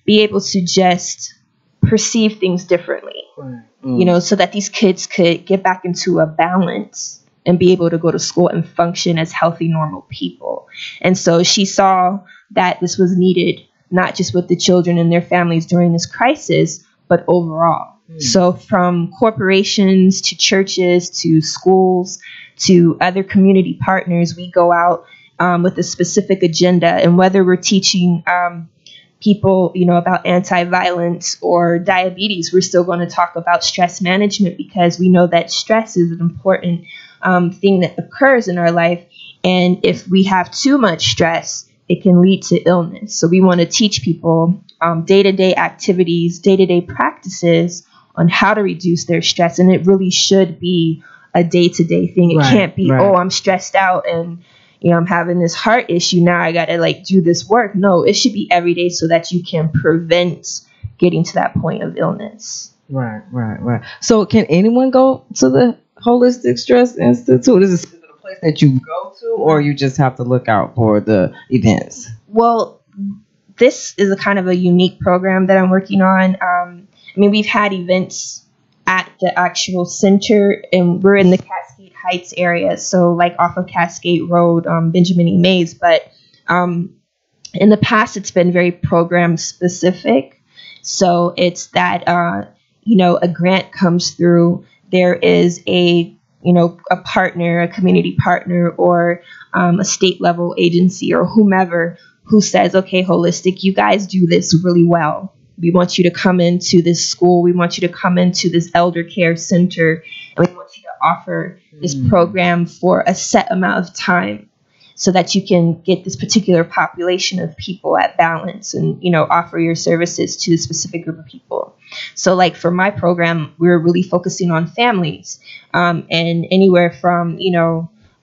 be able to just perceive things differently, so that these kids could get back into a balance and be able to go to school and function as healthy, normal people. And so she saw that this was needed, not just with the children and their families during this crisis, but overall. So from corporations to churches to schools to other community partners, we go out with a specific agenda. And whether we're teaching people, about anti-violence or diabetes, we're still going to talk about stress management, because we know that stress is an important thing that occurs in our life. And if we have too much stress, it can lead to illness. So we want to teach people day-to-day activities, day-to-day practices on how to reduce their stress. And it really should be a day-to-day thing. It can't be, oh, I'm stressed out and I'm having this heart issue. Now I got to do this work. No, it should be every day so that you can prevent getting to that point of illness. Right. So can anyone go to the Holistic Stress Institute? Is it a place that you go to, or you just have to look out for the events? Well, this is a kind of a unique program that I'm working on. We've had events at the actual center, and we're in the Cascade Heights area, so off of Cascade Road, Benjamin E. Mays. But in the past, it's been very program specific. So it's that a grant comes through. There is a partner, a community partner, or a state level agency or whomever who says, okay, Holistic, you guys do this really well. We want you to come into this school. We want you to come into this elder care center, and we want you to offer this program for a set amount of time so that you can get this particular population of people at balance and, offer your services to a specific group of people. So for my program, we're really focusing on families and anywhere from,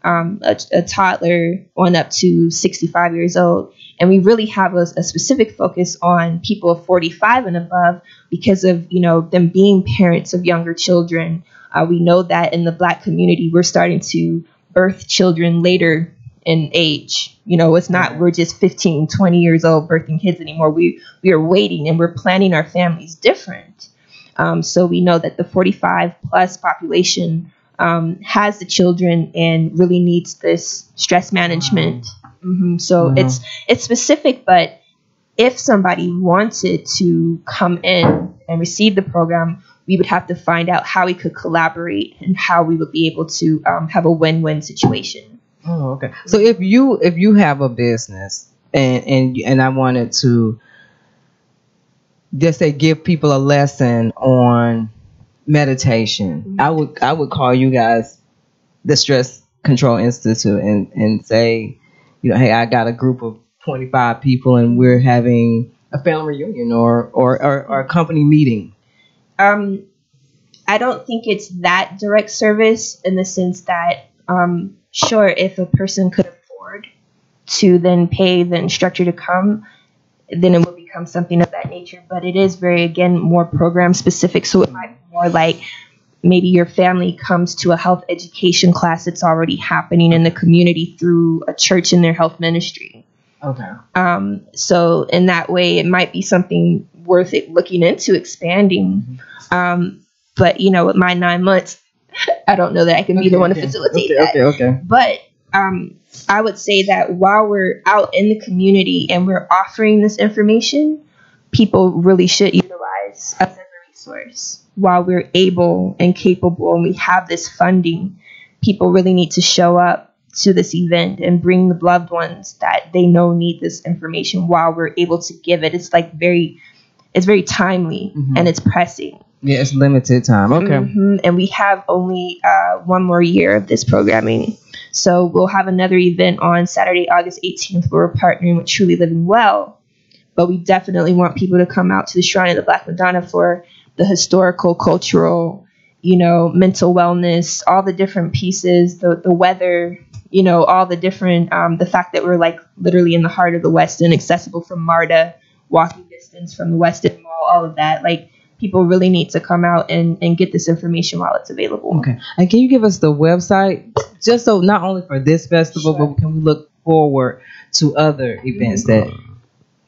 a toddler on up to 65 years old. And we really have a specific focus on people of 45 and above because of, them being parents of younger children. We know that in the Black community, we're starting to birth children later in age. It's not we're just 15, 20 years old birthing kids anymore. We are waiting, and we're planning our families different. So we know that the 45 plus population has the children and really needs this stress management. So it's specific, but if somebody wanted to come in and receive the program, we would have to find out how we could collaborate and how we would be able to have a win-win situation. Oh, okay. So if you have a business and I wanted to just say give people a lesson on meditation, I would call you guys the Stress Control Institute and say, hey, I got a group of 25 people and we're having a family reunion or a company meeting. I don't think it's that direct service in the sense that, sure, if a person could afford to then pay the instructor to come, then it would become something of that nature. But it is very, again, more program specific. So it might be more like maybe your family comes to a health education class that's already happening in the community through a church in their health ministry. Okay. So in that way, it might be something worth it looking into expanding. But, with my 9 months, I don't know that I can be the one to facilitate that. Okay. But I would say that while we're out in the community and we're offering this information, people really should utilize us as a resource. While we're able and capable and we have this funding, people really need to show up to this event and bring the loved ones that they know need this information while we're able to give it. It's very timely and it's pressing. Yeah, it's limited time. Okay. And we have only 1 more year of this programming. So we'll have another event on Saturday, August 18th, where we're partnering with Truly Living Well. But we definitely want people to come out to the Shrine of the Black Madonna for the historical, cultural, mental wellness, all the different pieces, the weather, all the different, the fact that we're literally in the heart of the Westin, accessible from MARTA, walking distance from the Westin Mall, all of that. People really need to come out and get this information while it's available. Okay. And can you give us the website just so not only for this festival, but can we look forward to other events that...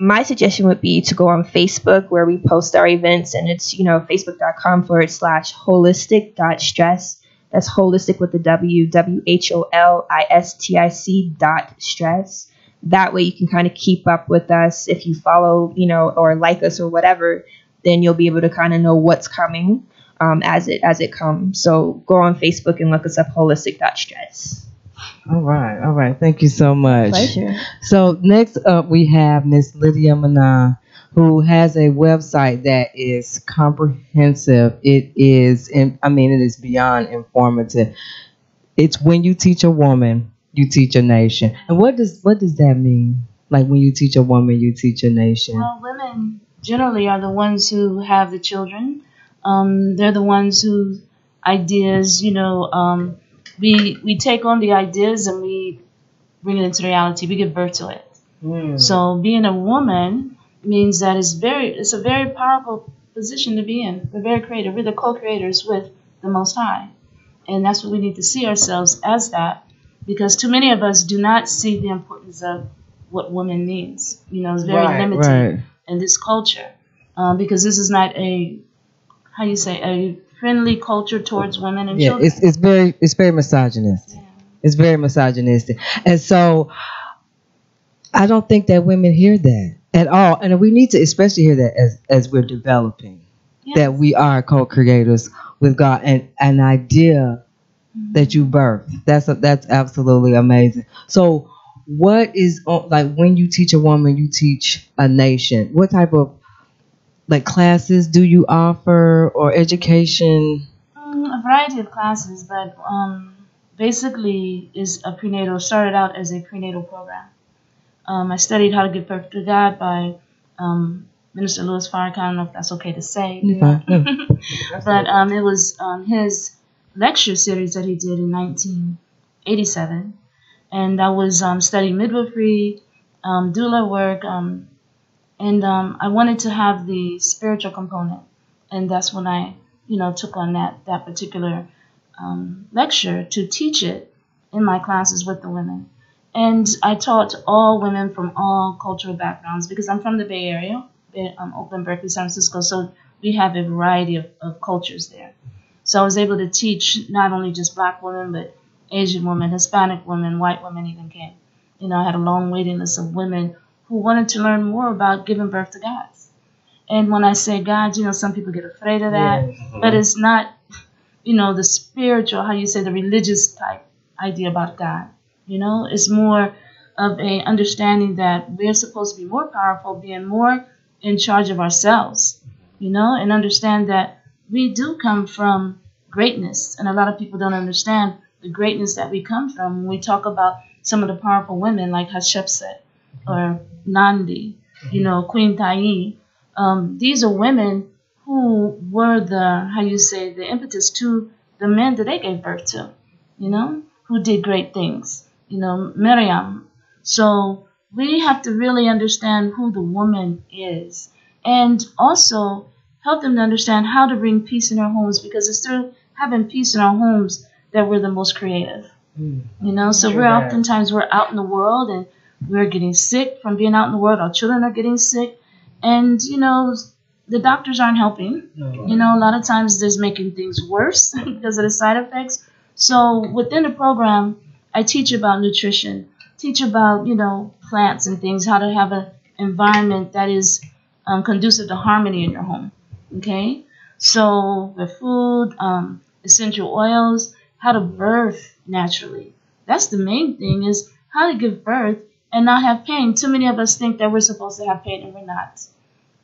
My suggestion would be to go on Facebook where we post our events, and it's, facebook.com/holistic.stress. That's holistic with the W, WHOLISTIC.stress. That way you can kind of keep up with us if you follow, or like us or whatever. then you'll be able to kind of know what's coming as it comes. So go on Facebook and look us up, holistic.stress. All right. Thank you so much. Pleasure. So next up we have Miss Lydia Mana, who has a website that is comprehensive. It is beyond informative. It's When You Teach a Woman, You Teach a Nation. And what does that mean? Like, when you teach a woman, you teach a nation. Well, women generally are the ones who have the children. They're the ones whose ideas, we take on the ideas and we bring it into reality. We give birth to it. So being a woman means that it's a very powerful position to be in. We're very creative. We're the co-creators with the Most High. And that's what we need to see ourselves as, that, because too many of us do not see the importance of what woman means. It's very limited in this culture, because this is not a friendly culture towards women and children. It's very misogynist. Yeah. It's very misogynistic, and so I don't think that women hear that at all, and we need to especially hear that as we're developing. Yes. That we are co-creators with God, and an idea that you birth. That's absolutely amazing. So, what is, like, when you teach a woman, you teach a nation? What type of classes do you offer, or education? A variety of classes, but basically is a prenatal. Started out as a prenatal program. I studied How to Give Birth to God by Minister Louis Farrakhan. I don't know if that's okay to say. But it was his lecture series that he did in 1987. And I was studying midwifery, doula work, and I wanted to have the spiritual component. And that's when I, took on that particular lecture to teach it in my classes with the women. And I taught all women from all cultural backgrounds, because I'm from the Bay Area, Oakland, Berkeley, San Francisco, so we have a variety of cultures there. So I was able to teach not only just Black women, but Asian women, Hispanic women, white women even came. I had a long waiting list of women who wanted to learn more about giving birth to gods. And when I say gods, some people get afraid of that, but it's not, the spiritual, the religious type idea about God. It's more of a understanding that we're supposed to be more powerful, being more in charge of ourselves, and understand that we do come from greatness. And a lot of people don't understand the greatness that we come from. When we talk about some of the powerful women like Hatshepsut or Nandi, Queen Tai, these are women who were the impetus to the men that they gave birth to, who did great things, Miriam. So we have to really understand who the woman is, and also help them to understand how to bring peace in our homes, because it's through having peace in our homes that we're the most creative. So we're out in the world and we're getting sick from being out in the world. Our children are getting sick, and the doctors aren't helping. A lot of times they're making things worse because of the side effects. So within the program, I teach about nutrition, teach about plants and things, how to have an environment that is conducive to harmony in your home. Okay, so the food, essential oils, how to birth naturally. That's the main thing, is how to give birth and not have pain. Too many of us think that we're supposed to have pain, and we're not.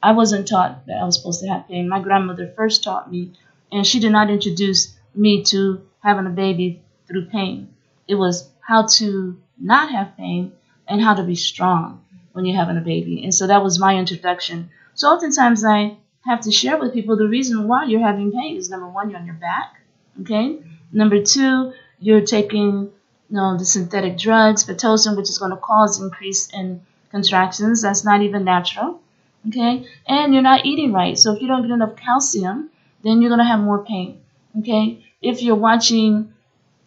I wasn't taught that I was supposed to have pain. My grandmother first taught me, and she did not introduce me to having a baby through pain. It was how to not have pain and how to be strong when you're having a baby. And so that was my introduction. So oftentimes I have to share with people the reason why you're having pain is, number one, you're on your back. Okay. Number two, you're taking the synthetic drugs, Pitocin, which is going to cause increase in contractions. That's not even natural. Okay. And you're not eating right. So if you don't get enough calcium, then you're going to have more pain. Okay. If you're watching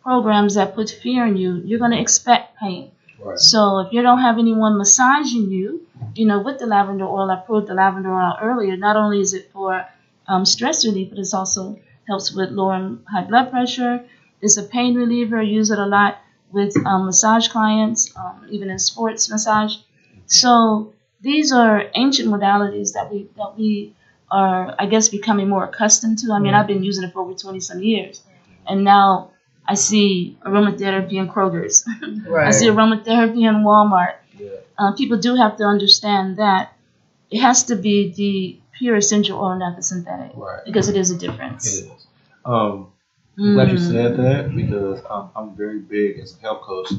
programs that put fear in you, you're going to expect pain. Right. So if you don't have anyone massaging you, with the lavender oil, I proved the lavender oil earlier, not only is it for stress relief, but it also helps with lowering high blood pressure. It's a pain reliever. I use it a lot with massage clients, even in sports massage. So these are ancient modalities that we are, I guess, becoming more accustomed to. I mean, I've been using it for over 20 some years, and now I see aromatherapy in Kroger's. I see aromatherapy in Walmart. Yeah. People do have to understand that it has to be the pure essential oil, not the synthetic, Right. because it is a difference. It is. I'm glad you said that because I'm very big as a health coach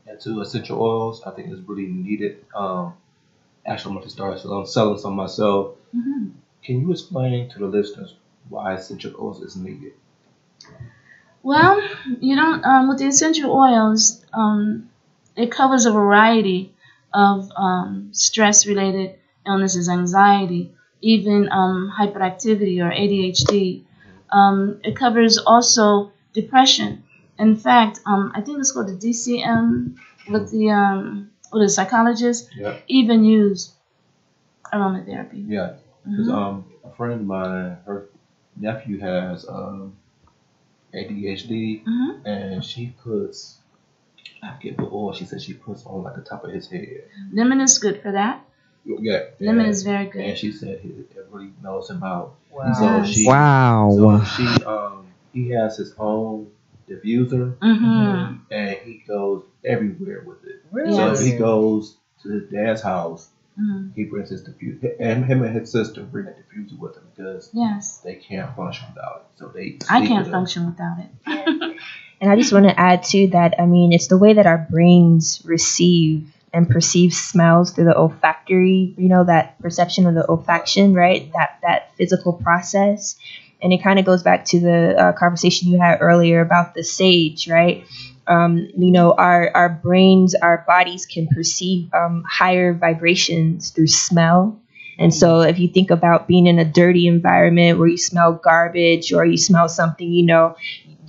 into essential oils. I think it's really needed. Actually, I'm going to start selling some myself. Mm-hmm. Can you explain to the listeners why essential oils is needed? Well, with the essential oils, it covers a variety of stress-related illnesses, anxiety, even hyperactivity or ADHD. It covers also depression. In fact, I think it's called the DCM with the psychologists Yeah. even use aromatherapy. Yeah. Because a friend of mine, her nephew has ADHD, and she puts, I forget what oil she said she puts on like the top of his head. Lemon is good for that. Yeah. Lemon is very good. And she said it really mellows him out. Wow. So she, Wow. So she, he has his own diffuser, and he goes everywhere with it. Really? So Yes. if he goes to his dad's house, Mhm. he brings his diffuser, and him and his sister bring that diffuser with him because Yes. they can't function without it. So they. I sleep can't with function without it. And I just want to add to that. I mean, it's the way that our brains receive and perceive smells through the olfactory, that perception of the olfaction, right? That physical process. And it kind of goes back to the conversation you had earlier about the sage, right? Our brains, our bodies can perceive higher vibrations through smell. And so if you think about being in a dirty environment where you smell garbage or you smell something,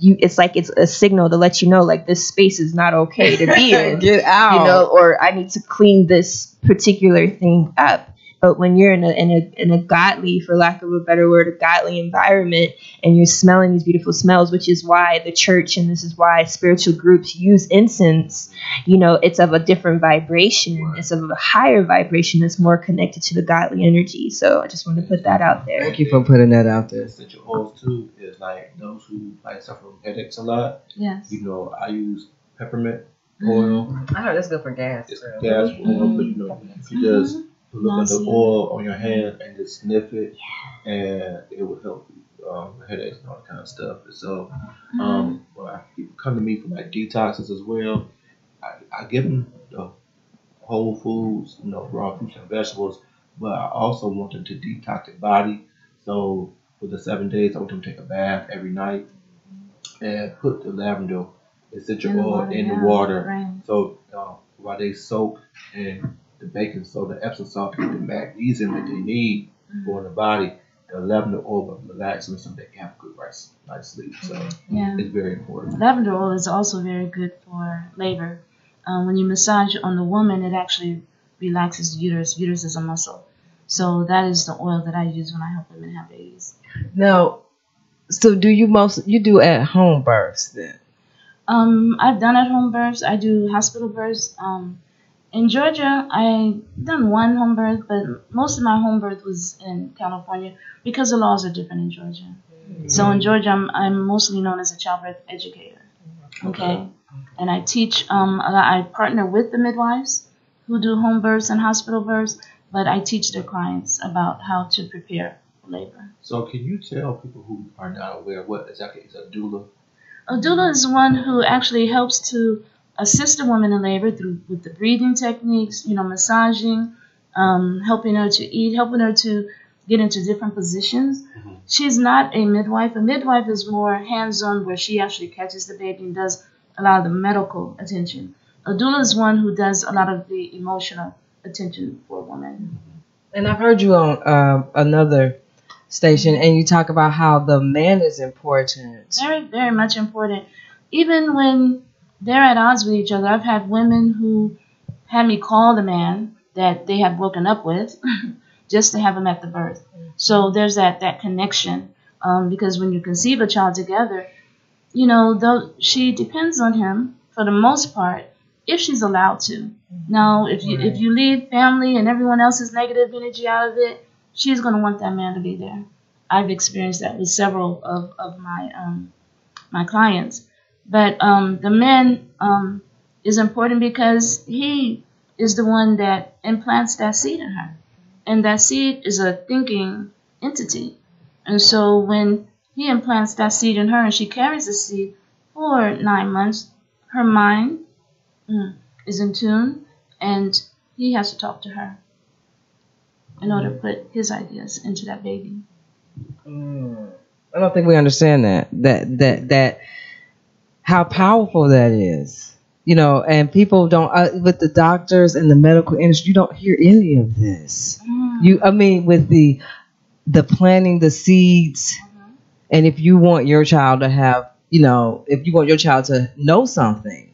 it's like it's a signal to let you know, like, this space is not okay to be in. Get out. Or I need to clean this particular thing up. But when you're in a godly, for lack of a better word, a godly environment, and you're smelling these beautiful smells, which is why the church and this is why spiritual groups use incense, it's of a different vibration. It's of a higher vibration that's more connected to the godly energy. So I just want to put that out there. Thank you for putting that out The there. essential oils too is like those who like suffer from headaches a lot. Yes. I use peppermint oil. I heard that's good for gas. It's gas oil, but if you just look at the Nausea. oil on your hand and just sniff it, and it will help you headaches and all that kind of stuff. And so, when people come to me for like detoxes as well, I give them the whole foods, raw fruits and vegetables, but I also want them to detox their body. So for the 7 days, I want them to take a bath every night and put the lavender essential oil in the water. Right. So while they soak in the baking soda, Epsom salt to get the magnesium that they need for the body, the lavender oil will relax them so they can have a good night's sleep. So Yeah. it's very important. Lavender oil is also very good for labor. When you massage on the woman, it actually relaxes the uterus. Uterus is a muscle. So that is the oil that I use when I help women have babies. Now, so you do at home births then? I've done at home births. I do hospital births. In Georgia, I done one home birth, but most of my home birth was in California because the laws are different in Georgia. So in Georgia, I'm mostly known as a childbirth educator. Okay, and I teach. I partner with the midwives who do home births and hospital births, but I teach their clients about how to prepare for labor. So can you tell people who are not aware what exactly is a doula? A doula is one who actually helps to assist a woman in labor with the breathing techniques, massaging, helping her to eat, helping her to get into different positions. She's not a midwife. A midwife is more hands-on, where she actually catches the baby and does a lot of the medical attention. A doula is one who does a lot of the emotional attention for a woman. And I've heard you on another station, and you talk about how the man is important. Very, very much important. Even when they're at odds with each other, I've had women who had me call the man that they had broken up with just to have him at the birth. So there's that connection, because when you conceive a child together, though she depends on him for the most part, if she's allowed to. Now, if you leave family and everyone else's negative energy out of it, she's going to want that man to be there. I've experienced that with several of my clients. But the man is important because he is the one that implants that seed in her. And that seed is a thinking entity. And so when he implants that seed in her and she carries the seed for 9 months, her mind is in tune, and he has to talk to her in order to put his ideas into that baby. I don't think we understand that how powerful that is. And people don't, with the doctors and the medical industry, you don't hear any of this. With the planting the seeds, and if you want your child to have, if you want your child to know something,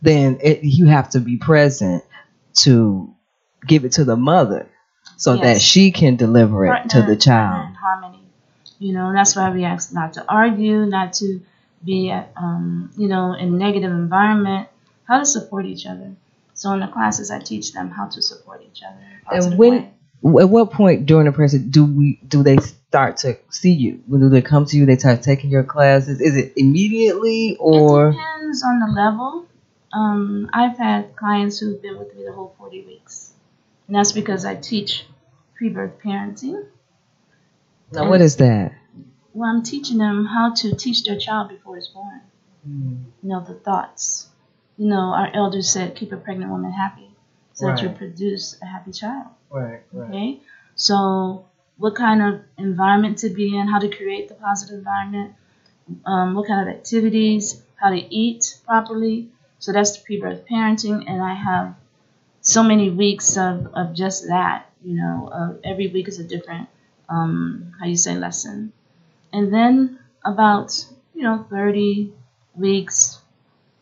then you have to be present to give it to the mother so that she can deliver it to the child. In harmony. That's why we ask not to argue, not to be in negative environment, how to support each other. So in the classes, I teach them how to support each other. And at what point during the process do they start to see you? Do they come to you? They start taking your classes? Is it immediately or? It depends on the level. I've had clients who've been with me the whole 40 weeks, and that's because I teach pre-birth parenting. Now, what is that? Well, I'm teaching them how to teach their child before it's born. The thoughts. Our elders said, keep a pregnant woman happy so that you produce a happy child. Right. Okay? So what kind of environment to be in, how to create the positive environment, what kind of activities, how to eat properly. So that's the pre-birth parenting, and I have so many weeks of just that. Every week is a different, lesson. And then about, 30 weeks,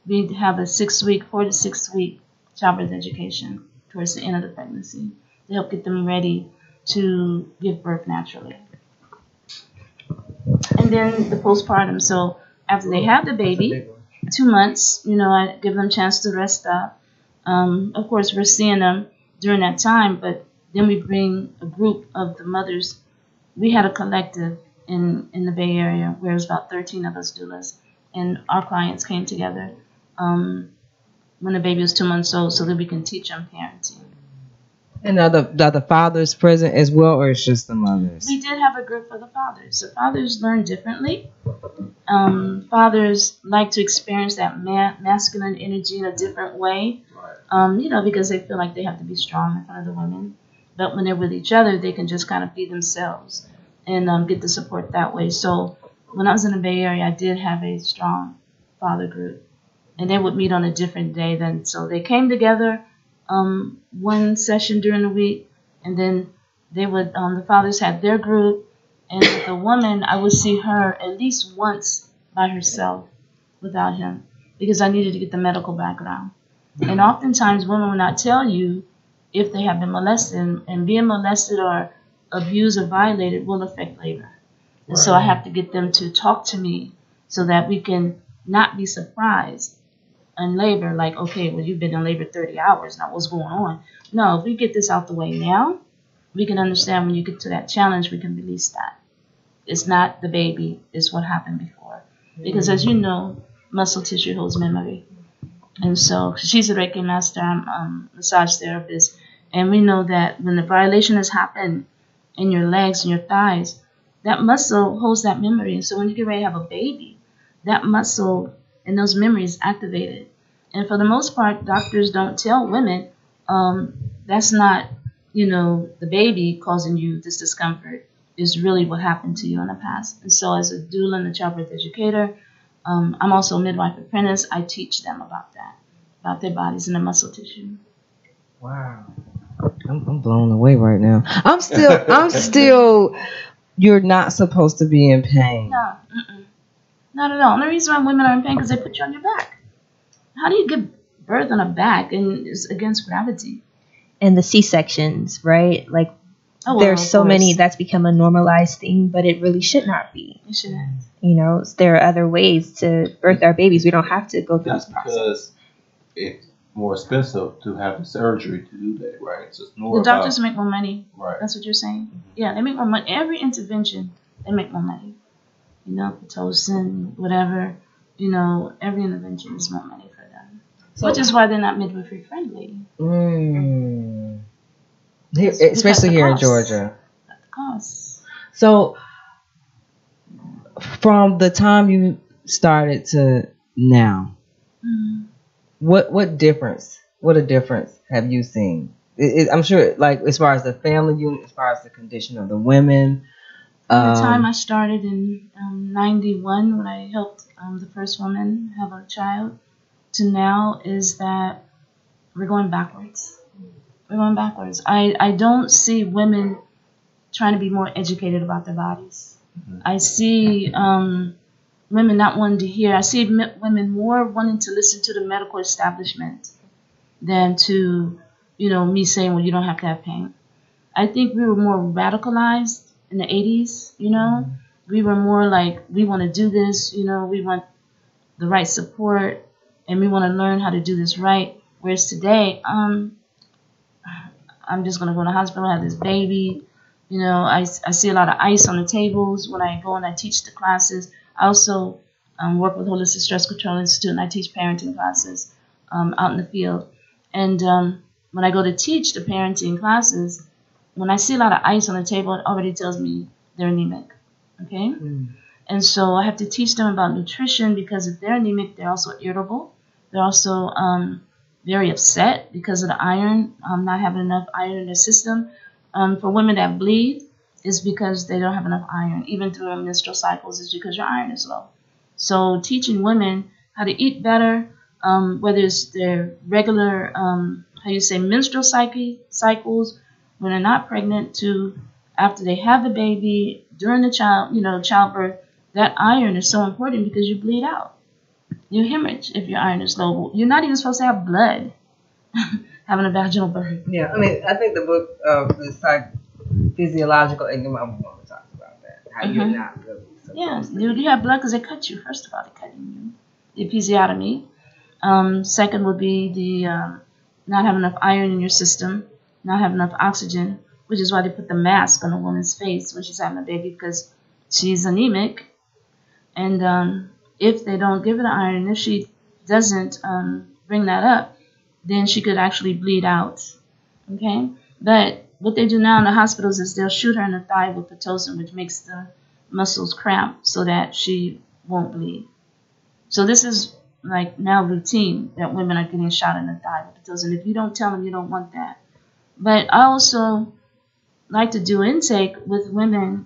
we have a 4 to 6 week childbirth education towards the end of the pregnancy to help get them ready to give birth naturally. And then the postpartum. So after they have the baby, 2 months, I give them a chance to rest up. Of course, we're seeing them during that time, but then we bring a group of the mothers. We had a collective in the Bay Area where it was about 13 of us doulas, and our clients came together when the baby was 2 months old so that we can teach them parenting. And are the fathers present as well, or it's just the mothers? We did have a group for the fathers. The fathers learn differently. Fathers like to experience that masculine energy in a different way, because they feel like they have to be strong in front of the women. But when they're with each other, they can just kind of be themselves and get the support that way. So when I was in the Bay Area, I did have a strong father group, and they would meet on a different day then. So they came together one session during the week, and then they would the fathers had their group, and with the woman, I would see her at least once by herself without him, because I needed to get the medical background. And oftentimes women will not tell you if they have been molested, and being molested or abused or violated will affect labor. And so I have to get them to talk to me so that we can not be surprised in labor, like, okay, well, you've been in labor 30 hours, now what's going on? No, if we get this out the way now, we can understand when you get to that challenge, we can release that. It's not the baby, it's what happened before. Because as you know, muscle tissue holds memory. And so she's a Reiki master, I'm a massage therapist, and we know that when the violation has happened in your legs and your thighs, that muscle holds that memory. And so when you get ready to have a baby, that muscle and those memories activated. And for the most part, doctors don't tell women that's not, the baby causing you this discomfort is really what happened to you in the past. And so as a doula and a childbirth educator, I'm also a midwife apprentice. I teach them about that, about their bodies and their muscle tissue. Wow. I'm blown away right now. I'm still, you're not supposed to be in pain. No, not at all. And the reason why women are in pain is because they put you on your back. How do you give birth on a back? And it's against gravity. And the C-sections, right? Like, there's so many that's become a normalized thing, but it really should not be. It shouldn't. There are other ways to birth our babies. We don't have to go through this process. Because more expensive to have the surgery to do that, right? So it's more The doctors about make more money. right. That's what you're saying. Yeah, they make more money. Every intervention, they make more money. You know, Pitocin, whatever. You know, every intervention is more money for them. So- Which is why they're not midwifery friendly. Here, Because especially the here in cost. Georgia. At the cost. So, from the time you started to now, Mhm. what difference? What a difference have you seen? I'm sure, like as far as the family unit, as far as the condition of the women. From the time I started in 91, when I helped the first woman have a child, to now is that we're going backwards. We're going backwards. I don't see women trying to be more educated about their bodies. I see women not wanting to hear. I see women more wanting to listen to the medical establishment than to, you know, me saying, well, you don't have to have pain. I think we were more radicalized in the 80s, you know. We were more like, we want to do this, you know, we want the right support, and we want to learn how to do this right. Whereas today, I'm just going to go to the hospital, have this baby. You know, I see a lot of ice on the tables when I go and I teach the classes. I also work with Holistic Stress Control Institute, and I teach parenting classes out in the field. And when I go to teach the parenting classes, when I see a lot of ice on the table, it already tells me they're anemic. Okay? And so I have to teach them about nutrition, because if they're anemic, they're also irritable. They're also very upset because of the iron, not having enough iron in their system. For women that bleed, is because they don't have enough iron. Even through their menstrual cycles, is because your iron is low. So teaching women how to eat better, whether it's their regular, menstrual cycles, when they're not pregnant, to after they have the baby, during the childbirth, that iron is so important because you bleed out. You hemorrhage if your iron is low. You're not even supposed to have blood having a vaginal birth. Yeah, I mean, I think the book of the physiological ignorance talks about that. How you're not really supposed to. You have blood because they cut you. First of all, they're cutting you. The episiotomy. Second would be the not having enough iron in your system, not having enough oxygen, which is why they put the mask on a woman's face when she's having a baby, because she's anemic. And if they don't give her the iron, and if she doesn't bring that up, then she could actually bleed out. Okay? But what they do now in the hospitals is they'll shoot her in the thigh with Pitocin, which makes the muscles cramp so that she won't bleed. So this is like now routine, that women are getting shot in the thigh with Pitocin. If you don't tell them, you don't want that. But I also like to do intake with women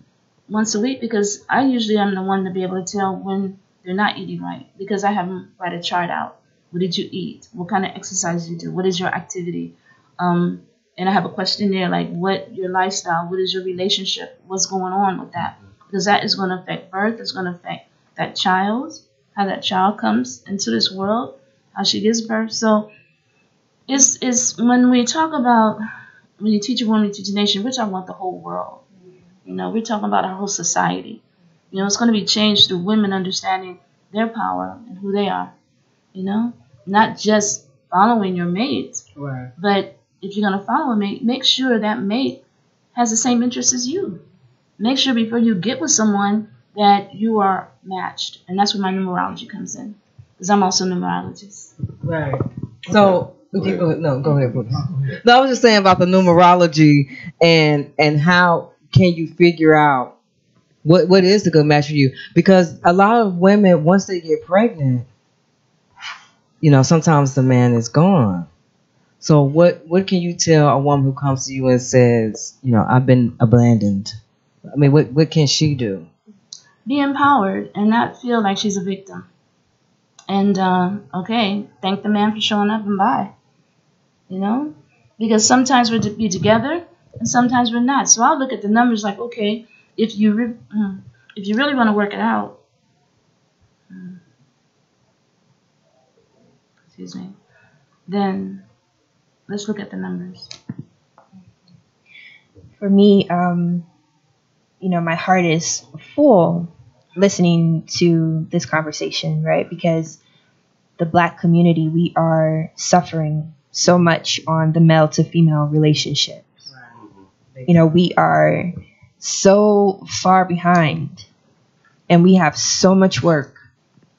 once a week, because I usually am the one to be able to tell when they're not eating right, because I have them write a chart out. What did you eat? What kind of exercise did you do? What is your activity? And I have a questionnaire like, what your lifestyle? What is your relationship? What's going on with that? Because that is going to affect birth. It's going to affect that child, how that child comes into this world, how she gives birth. So it's when we talk about, when you teach a woman, you teach a nation, we're talking about the whole world. You know, we're talking about our whole society. You know, it's going to be changed through women understanding their power and who they are. You know, not just following your mate, Right. but if you're going to follow a mate, make sure that mate has the same interests as you. Make sure before you get with someone that you are matched. And that's where my numerology comes in, because I'm also a numerologist. Right. So, go ahead. No, go ahead, Brooks. No, I was just saying about the numerology and how can you figure out what is the good match for you? Because a lot of women, once they get pregnant, you know, sometimes the man is gone. So what can you tell a woman who comes to you and says, you know, I've been abandoned? I mean, what can she do? Be empowered and not feel like she's a victim. And, okay, thank the man for showing up and bye. You know? Because sometimes we're to be together and sometimes we're not. So I'll look at the numbers like, okay, if you really want to work it out, excuse me, then let's look at the numbers. For me, you know, my heart is full listening to this conversation, right? Because the Black community, we are suffering so much on the male to female relationship. You know, we are so far behind, and we have so much work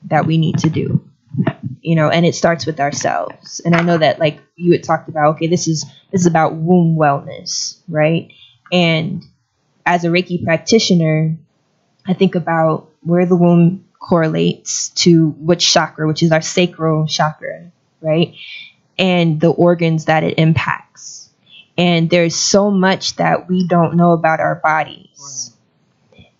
that we need to do. You know, and it starts with ourselves. And I know that, like you had talked about, okay, this is about womb wellness, right? And as a Reiki practitioner, I think about where the womb correlates to which chakra, which is our sacral chakra, right? And the organs that it impacts. And there's so much that we don't know about our bodies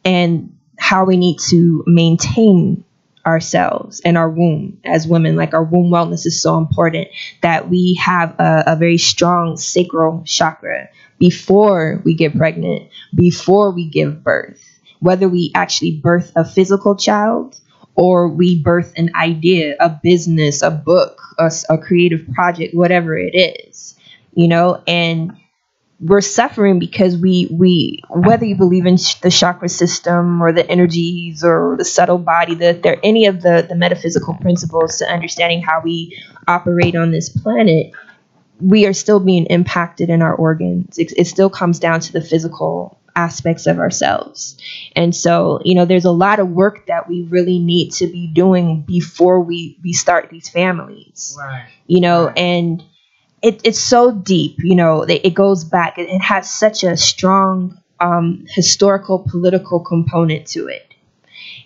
and how we need to maintain ourselves and our womb as women. Like, our womb wellness is so important, that we have a very strong sacral chakra before we get pregnant, before we give birth, whether we actually birth a physical child or we birth an idea, a business, a book, a creative project, whatever it is, you know. And we're suffering because we whether you believe in the chakra system or the energies or the subtle body, there any of the metaphysical principles to understanding how we operate on this planet, we are still being impacted in our organs. It still comes down to the physical aspects of ourselves. And so, you know, there's a lot of work that we really need to be doing before we start these families. Right. You know, and it's so deep, you know, it goes back. It has such a strong historical, political component to it.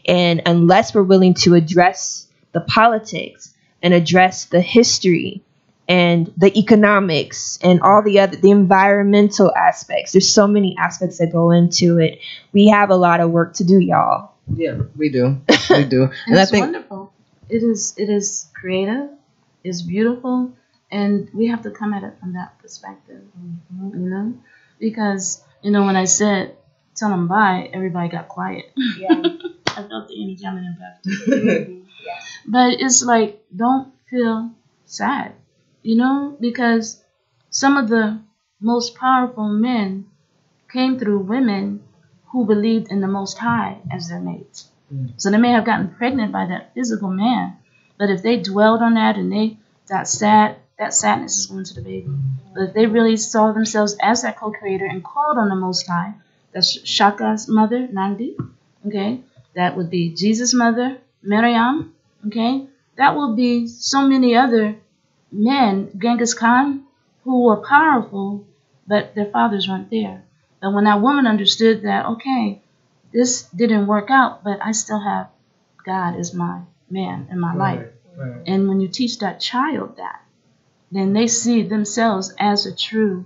And unless we're willing to address the politics and address the history and the economics and all the environmental aspects, there's so many aspects that go into it. We have a lot of work to do, y'all. Yeah, we do. We do. And it's wonderful. It is creative. It's beautiful. And we have to come at it from that perspective, you know? Because, you know, when I said, tell them bye, everybody got quiet. Yeah. I felt the energy I'm impacted. Yeah. But it's like, don't feel sad, you know? Because some of the most powerful men came through women who believed in the Most High as their mates. So they may have gotten pregnant by that physical man, but if they dwelled on that and they got sad, that sadness is going to the baby. But if they really saw themselves as that co-creator and called on the Most High, that's Shaka's mother, Nandi, okay? That would be Jesus' mother, Miriam, okay? That will be so many other men, Genghis Khan, who were powerful, but their fathers weren't there. But when that woman understood that, okay, this didn't work out, but I still have God as my man in my life. Right. And when you teach that child that, then they see themselves as a true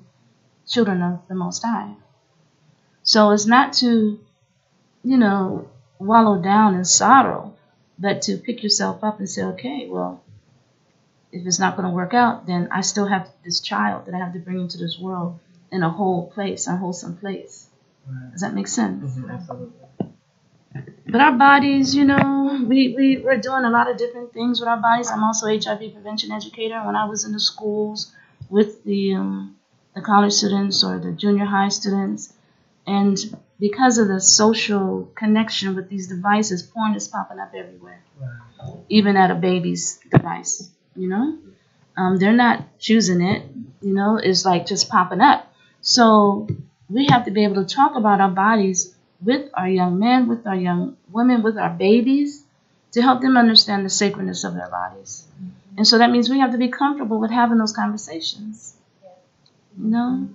children of the Most High. So it's not to, you know, wallow down in sorrow, but to pick yourself up and say, okay, well, if it's not going to work out, then I still have this child that I have to bring into this world in a whole place, a wholesome place. Right. Does that make sense? Mm-hmm. Absolutely. But our bodies, you know, we're doing a lot of different things with our bodies. I'm also an HIV prevention educator. When I was in the schools with the college students or the junior high students, and because of the social connection with these devices, porn is popping up everywhere, right. Even at a baby's device, you know. They're not choosing it, you know, it's like just popping up. So we have to be able to talk about our bodies with our young men, with our young women, with our babies, to help them understand the sacredness of their bodies. Mm-hmm. And so that means we have to be comfortable with having those conversations, you know?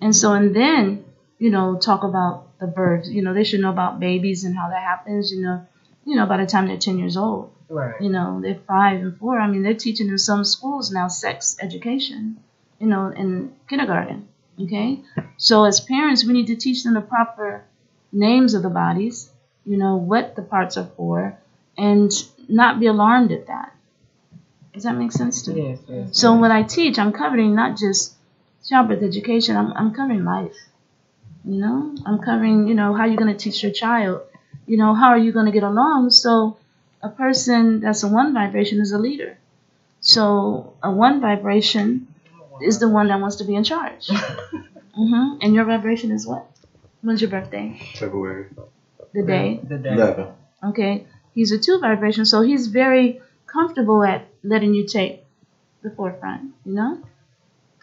And so, and then, you know, talk about the birth. You know, they should know about babies and how that happens, you know, by the time they're 10 years old. Right. You know, they're 5 and 4. I mean, they're teaching in some schools now sex education, you know, in kindergarten, okay? So as parents, we need to teach them the proper names of the bodies, you know, what the parts are for, and not be alarmed at that. Does that make sense to you? Yes. So what I teach, I'm covering not just childbirth education, I'm covering life. You know, I'm covering, you know, how you're going to teach your child, you know, how are you going to get along. So a person that's a 1 vibration is a leader. So a 1 vibration is the one that wants to be in charge. Mm-hmm. And your vibration is what? When's your birthday? February. The day? The day. 11. Okay. He's a 2 vibration, so he's very comfortable at letting you take the forefront, you know?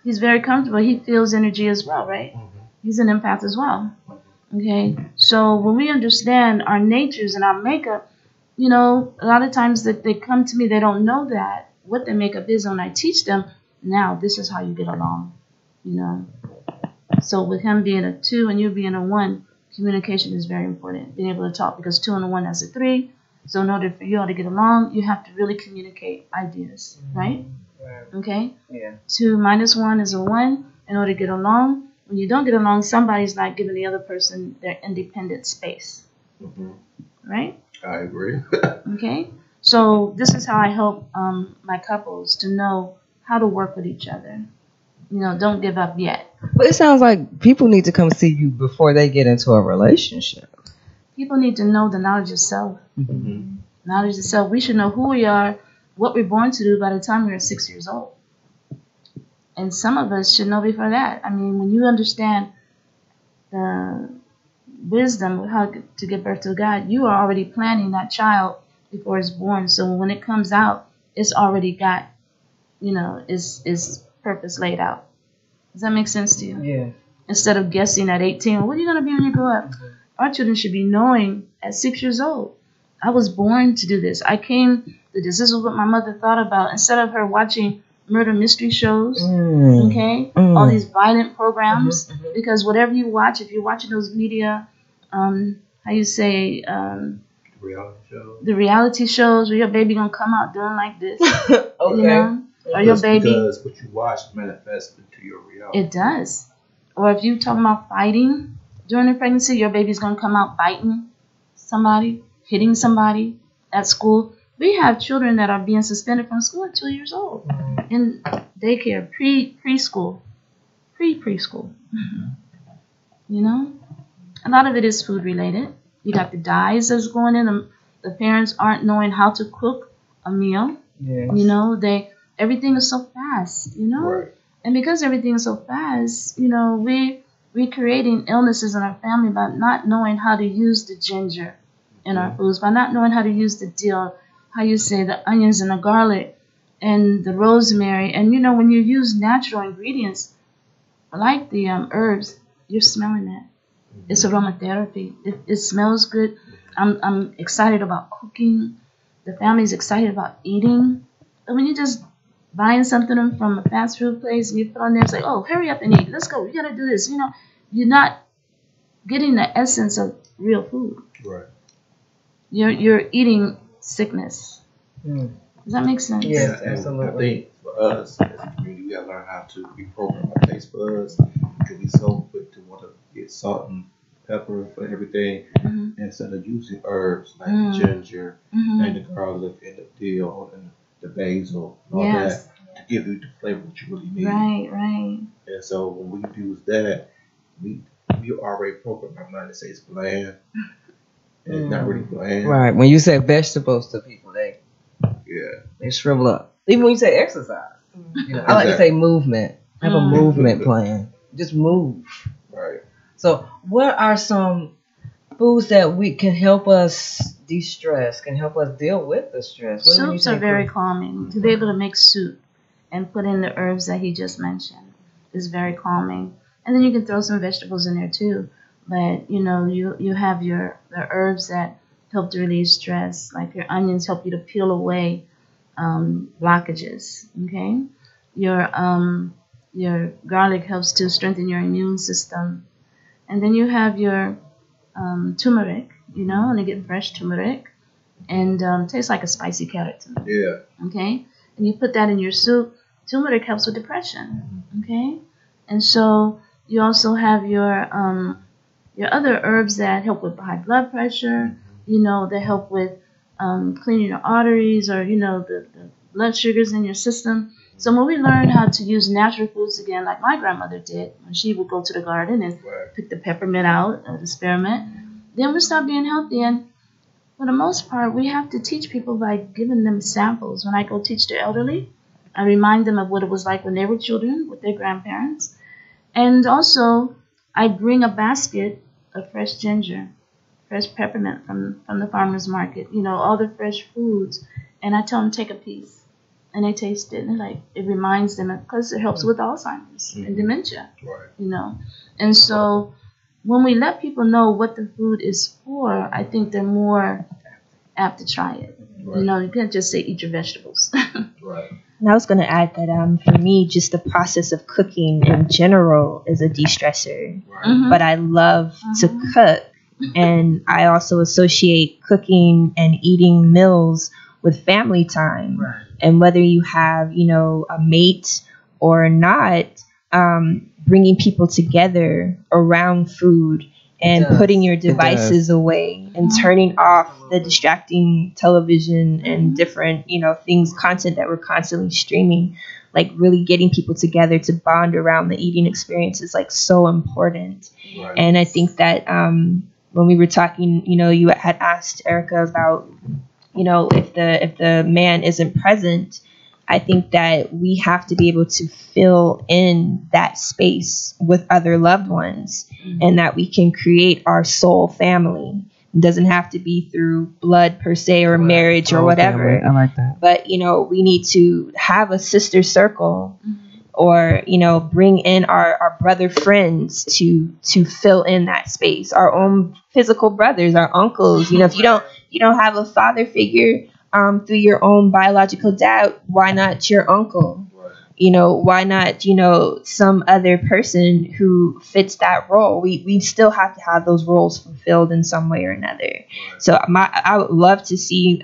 He's very comfortable. He feels energy as well, right? He's an empath as well. Okay? So when we understand our natures and our makeup, you know, a lot of times that they come to me, they don't know that, what their makeup is, and I teach them, now this is how you get along, you know? So with him being a 2 and you being a 1, communication is very important, being able to talk, because 2 and a 1 has a 3. So in order for you all to get along, you have to really communicate ideas, right? Okay? Yeah. 2 minus 1 is a 1. In order to get along, when you don't get along, somebody's not giving the other person their independent space. Right? I agree. Okay? So this is how I help my couples to know how to work with each other. You know, don't give up yet. But it sounds like people need to come see you before they get into a relationship. People need to know the knowledge of self. Knowledge of self. We should know who we are, what we're born to do by the time we're 6 years old. And some of us should know before that. I mean, when you understand the wisdom of how to give birth to God, you are already planning that child before it's born. So when it comes out, it's already got, you know, its purpose laid out. Does that make sense to you? Yeah. Instead of guessing at 18, well, what are you going to be when you grow up? Our children should be knowing at 6 years old, I was born to do this. I came to this. This is what my mother thought about. Instead of her watching murder mystery shows, okay, all these violent programs, because whatever you watch, if you're watching those media, how you say, Reality show. the reality shows where your baby gonna come out doing like this, Okay. you know, or your baby, Because what you watch manifests into your reality. it does. Or if you talking about fighting during the pregnancy, your baby's gonna come out biting somebody, hitting somebody at school. We have children that are being suspended from school at 2 years old in daycare, preschool. You know, a lot of it is food related. You got the dyes that's going in. The parents aren't knowing how to cook a meal. Yes. You know, everything is so fast. You know, Right. and because everything is so fast, you know, we're creating illnesses in our family by not knowing how to use the ginger in our foods, by not knowing how to use the dill, how you say the onions and the garlic and the rosemary. And you know, when you use natural ingredients like the herbs, you're smelling it. It's aromatherapy. It smells good. I'm excited about cooking. The family's excited about eating. But when you just buying something from a fast food place and you put on there, it's like, oh, hurry up and eat. Let's go. We gotta do this. You know, you're not getting the essence of real food. Right. You're eating sickness. Mm. Does that make sense? Yes, And absolutely. I think for us as a community, we gotta learn how to reprogram our taste buds. Because we so quick to want to get salt and pepper for everything, instead of using herbs like the ginger and the garlic and the dill and the basil and all Yes. that to give you the flavor that you really need. Right. And so when we use that, we already program our mind to say it's bland. And it's not really bland. Right. When you say vegetables to people, Yeah. they shrivel up. Even when you say exercise, you know, I like to say movement. Have a movement plan. Just move. Right. So, what are some foods that we can help us de-stress? Can help us deal with the stress? What do you Soups are think, very Chris? calming. To be able to make soup and put in the herbs that he just mentioned is very calming. And then you can throw some vegetables in there too. But you know, you have the herbs that help to relieve stress, like your onions help you to peel away blockages. Okay, your garlic helps to strengthen your immune system, and then you have your turmeric. You know, and you get fresh turmeric, and tastes like a spicy carrot to me. Yeah. Okay, and you put that in your soup. Turmeric helps with depression. Okay, and so you also have your other herbs that help with high blood pressure. You know, they help with cleaning your arteries, or you know, the blood sugars in your system. So when we learn how to use natural foods again, like my grandmother did when she would go to the garden and pick the peppermint out, or the spearmint, then we start being healthy. And for the most part, we have to teach people by giving them samples. When I go teach the elderly, I remind them of what it was like when they were children with their grandparents. And also, I bring a basket of fresh ginger, fresh peppermint from the farmer's market, you know, all the fresh foods. and I tell them take a piece, and they taste it, and like it reminds them, because it helps with Alzheimer's and dementia, Right. you know. And so when we let people know what the food is for, I think they're more apt to try it. Right. You know, you can't just say eat your vegetables. Right. And I was going to add that for me, just the process of cooking in general is a de-stressor. Right. Mhm. But I love to cook, and I also associate cooking and eating meals with family time. Right. And whether you have, a mate or not, bringing people together around food and does. putting your It does. devices away and turning off the distracting television and different, things, content that we're constantly streaming, like really getting people together to bond around the eating experience is like so important. Right. And I think that when we were talking, you had asked Erica about, if the man isn't present, I think that we have to be able to fill in that space with other loved ones, and that we can create our soul family. It doesn't have to be through blood per se or marriage or whatever. I like that. But, we need to have a sister circle, or, bring in our brother friends to fill in that space, our own physical brothers, our uncles. If you don't have a father figure through your own biological dad, why not your uncle? Right. Why not, some other person who fits that role? We still have to have those roles fulfilled in some way or another. Right. So I would love to see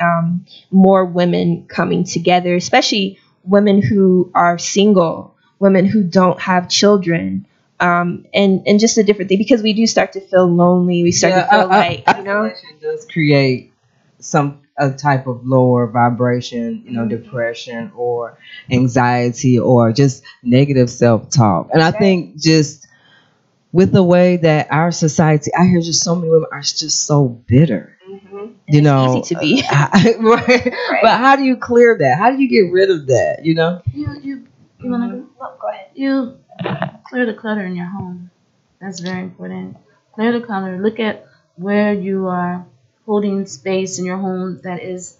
more women coming together, especially women who are single, women who don't have children, and just a different thing, because we do start to feel lonely. We start to feel like, isolation does create a type of lower vibration, depression or anxiety or just negative self-talk. And I think just with the way that our society, I hear just so many women are just so bitter. It's easy to be. Right. But how do you clear that? How do you get rid of that? You want to go? Oh, go ahead. You clear the clutter in your home. That's very important. Clear the clutter. Look at where you are holding space in your home that is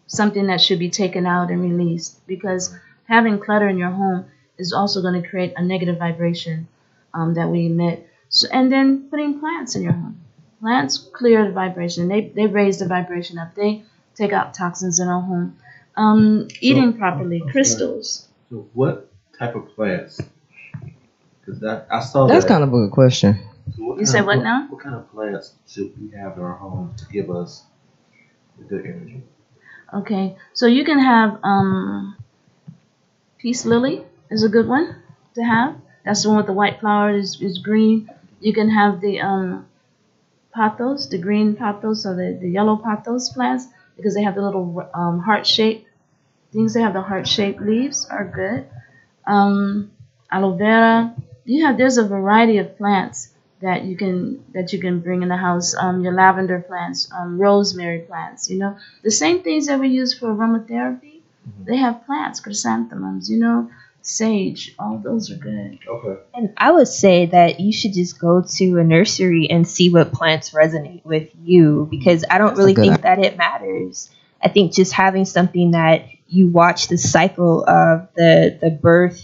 something that should be taken out and released, because having clutter in your home is also going to create a negative vibration that we emit. So, and then putting plants in your home. Plants clear the vibration. They raise the vibration up. They take out toxins in our home. Eating properly, crystals. So what type of plants? Because I saw That's that. kind of a good question. So You say what now? What kind of plants should we have in our home to give us the good energy? Okay, so you can have peace lily is a good one to have. That's the one with the white flower is green. You can have the pothos, the green pothos, or the yellow pothos plants, because they have the little heart shape things. They have the heart shaped leaves are good. Aloe vera. There's a variety of plants that you can bring in the house. Your lavender plants, rosemary plants. The same things that we use for aromatherapy. They have plants, chrysanthemums. Sage. All those are good. Okay. And I would say that you should just go to a nursery and see what plants resonate with you, because I don't really think that it matters. I think just having something that you watch the cycle of the birth,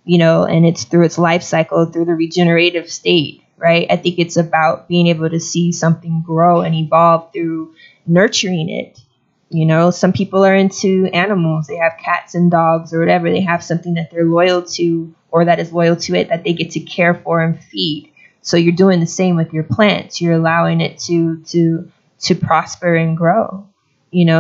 and it's through its life cycle, through the regenerative state, right? I think it's about being able to see something grow and evolve through nurturing it. Some people are into animals. They have cats and dogs or whatever. They have something that they're loyal to, or that is loyal to it, that they get to care for and feed. So you're doing the same with your plants. You're allowing it to prosper and grow.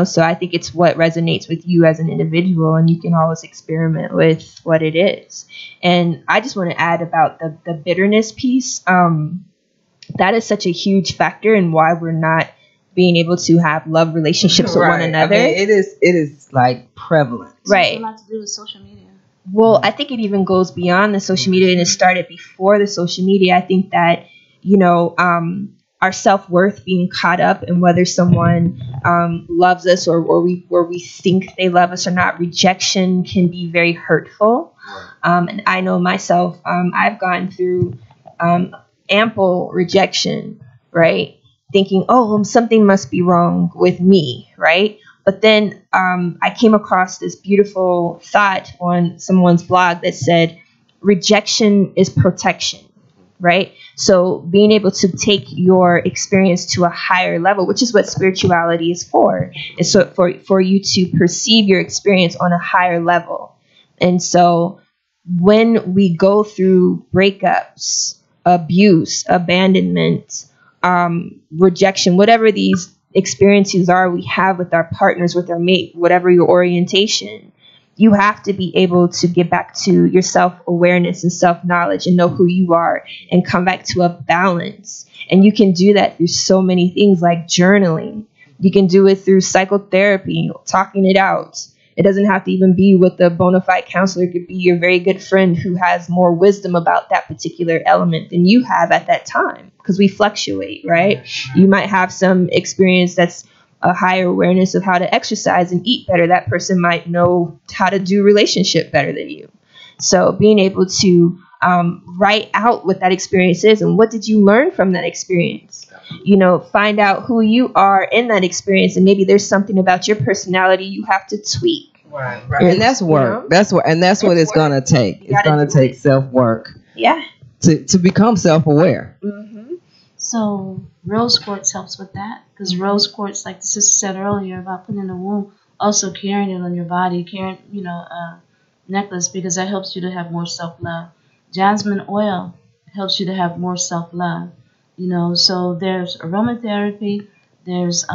So I think it's what resonates with you as an individual, and you can always experiment with what it is. And I just want to add about the bitterness piece. That is such a huge factor in why we're not being able to have love relationships with one another. I mean, it is like prevalent. Right. It's a lot to do with social media. Well, I think it even goes beyond the social media, and it started before the social media. I think that, our self-worth being caught up in whether someone loves us or we think they love us or not. Rejection can be very hurtful. And I know myself, I've gone through ample rejection, right? Thinking, something must be wrong with me, right? But then I came across this beautiful thought on someone's blog that said, rejection is protection, right? So being able to take your experience to a higher level, which is what spirituality is for, is so for you to perceive your experience on a higher level. And so when we go through breakups, abuse, abandonment, rejection, whatever these experiences are we have with our partners, with our mate, whatever your orientation, you have to be able to get back to your self-awareness and self-knowledge and know who you are and come back to a balance. And you can do that through so many things like journaling. You can do it through psychotherapy, talking it out. It doesn't have to even be with a bona fide counselor. It could be your very good friend who has more wisdom about that particular element than you have at that time, because we fluctuate, right? You might have some experience that's a higher awareness of how to exercise and eat better. That person might know how to do relationship better than you. So being able to write out what that experience is and what did you learn from that experience. You know, find out who you are in that experience, and maybe there's something about your personality you have to tweak. Right. And that's work. That's what it's gonna take. It's gonna take self-work. Yeah. To become self-aware. Mm-hmm. So rose quartz helps with that, because rose quartz, like the sister said earlier about putting in the womb, also carrying it on your body, carrying, a necklace, because that helps you to have more self-love. Jasmine oil helps you to have more self-love. So there's aromatherapy, there's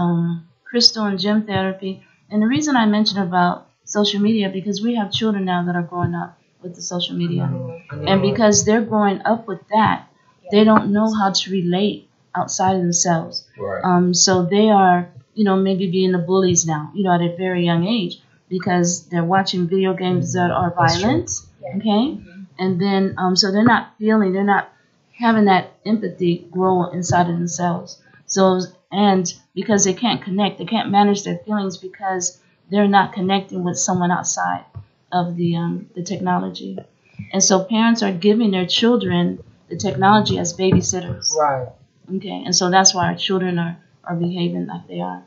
crystal and gem therapy. And the reason I mentioned about social media, because we have children now that are growing up with the social media. Mm-hmm. And because they're growing up with that, they don't know how to relate outside of themselves. Right. So they are, maybe being the bullies now, at a very young age, because they're watching video games that are violent. Okay? Mm-hmm. And then, so they're not having that empathy grow inside of themselves. So, and because they can't connect, they can't manage their feelings because they're not connecting with someone outside of the technology. And so parents are giving their children the technology as babysitters. Right. Okay. And so that's why our children are behaving like they are.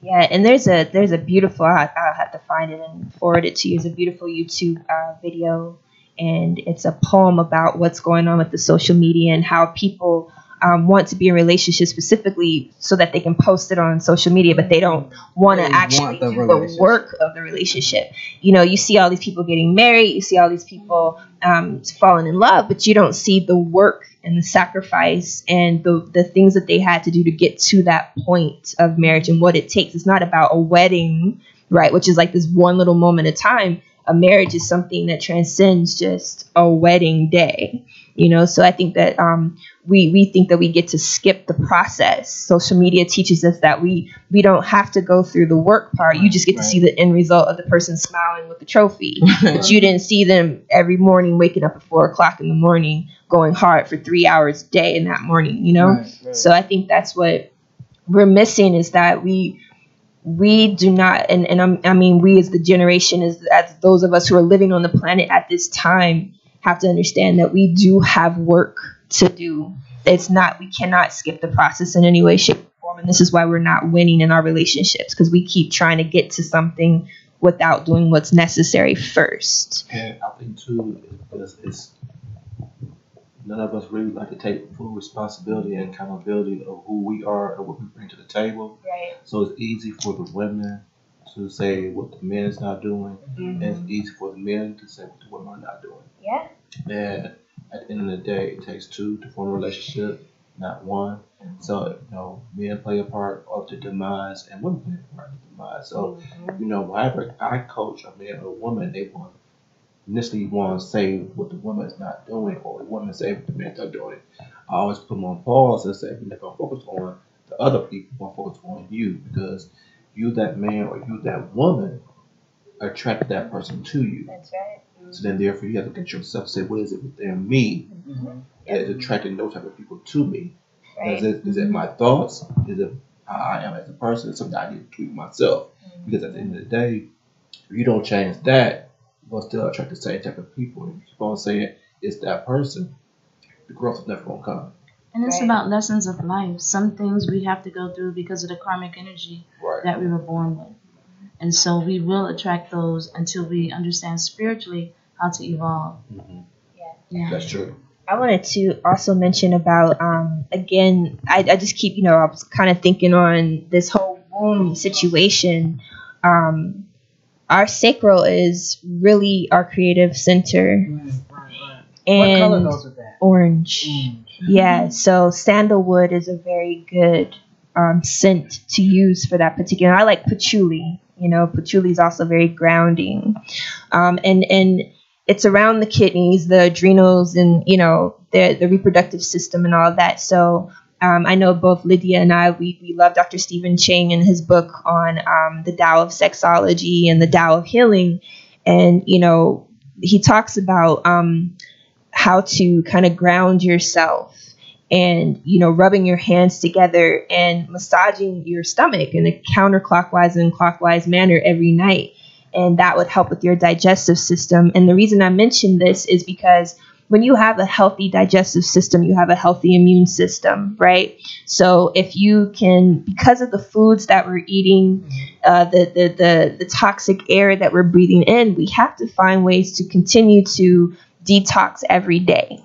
Yeah, and there's a beautiful, I'll have to find it and forward it to you. It's a beautiful YouTube video, and it's a poem about what's going on with the social media and how people want to be in relationships specifically so that they can post it on social media, but they don't want to actually do the work of the relationship. You see all these people getting married, you see all these people falling in love, but you don't see the work and the sacrifice and the things that they had to do to get to that point of marriage and what it takes. It's not about a wedding, right, which is like this one little moment of time. A marriage is something that transcends just a wedding day, So I think that we think that we get to skip the process. Social media teaches us that we don't have to go through the work part. You just get to see the end result of the person smiling with the trophy, but you didn't see them every morning waking up at 4:00 in the morning, going hard for 3 hours a day in that morning. Right. So I think that's what we're missing, is that we do not, and we as the generation, as those of us who are living on the planet at this time, have to understand that we do have work to do. We cannot skip the process in any way, shape, or form. And this is why we're not winning in our relationships, because we keep trying to get to something without doing what's necessary first. And I think too, it's none of us really like to take full responsibility and accountability of who we are and what we bring to the table. Right. So it's easy for the women to say what the men is not doing, and it's easy for the men to say what the women are not doing. Yeah. And at the end of the day, it takes two to form a relationship, not one. So, men play a part of the demise and women play a part of the demise. So, whenever I coach a man or a woman, they initially want to say what the woman is not doing, or the woman say what the men are doing. I always put them on pause and say, we're not going to focus on the other people, we're going to focus on you, because you, that man, or you, that woman, attract that person to you. That's right. So then, therefore, you have to get yourself, say, what is it within me that is attracting those type of people to me? Right. Is it my thoughts? Is it how I am as a person? It's something I need to tweak myself. Because at the end of the day, if you don't change that, you're going to still attract the same type of people. If you keep on saying it's that person, the growth is never going to come. And it's about lessons of life. Some things we have to go through because of the karmic energy that we were born with. And so we will attract those until we understand spiritually how to evolve. Yeah. That's true. I wanted to also mention about again, I just keep, I was kind of thinking on this whole womb situation. Our sacral is really our creative center. And what color goes with that? Orange. Yeah, so sandalwood is a very good scent to use for that particular. I like patchouli. Patchouli is also very grounding, and it's around the kidneys, the adrenals, and the reproductive system and all of that. So I know both Lydia and I, we love Dr. Stephen Chang and his book on the Tao of sexology and the Tao of healing, and he talks about how to kind of ground yourself. And, rubbing your hands together and massaging your stomach in a counterclockwise and clockwise manner every night. And that would help with your digestive system. And the reason I mention this is because when you have a healthy digestive system, you have a healthy immune system, right? So if you can, because of the foods that we're eating, the toxic air that we're breathing in, we have to find ways to continue to detox every day.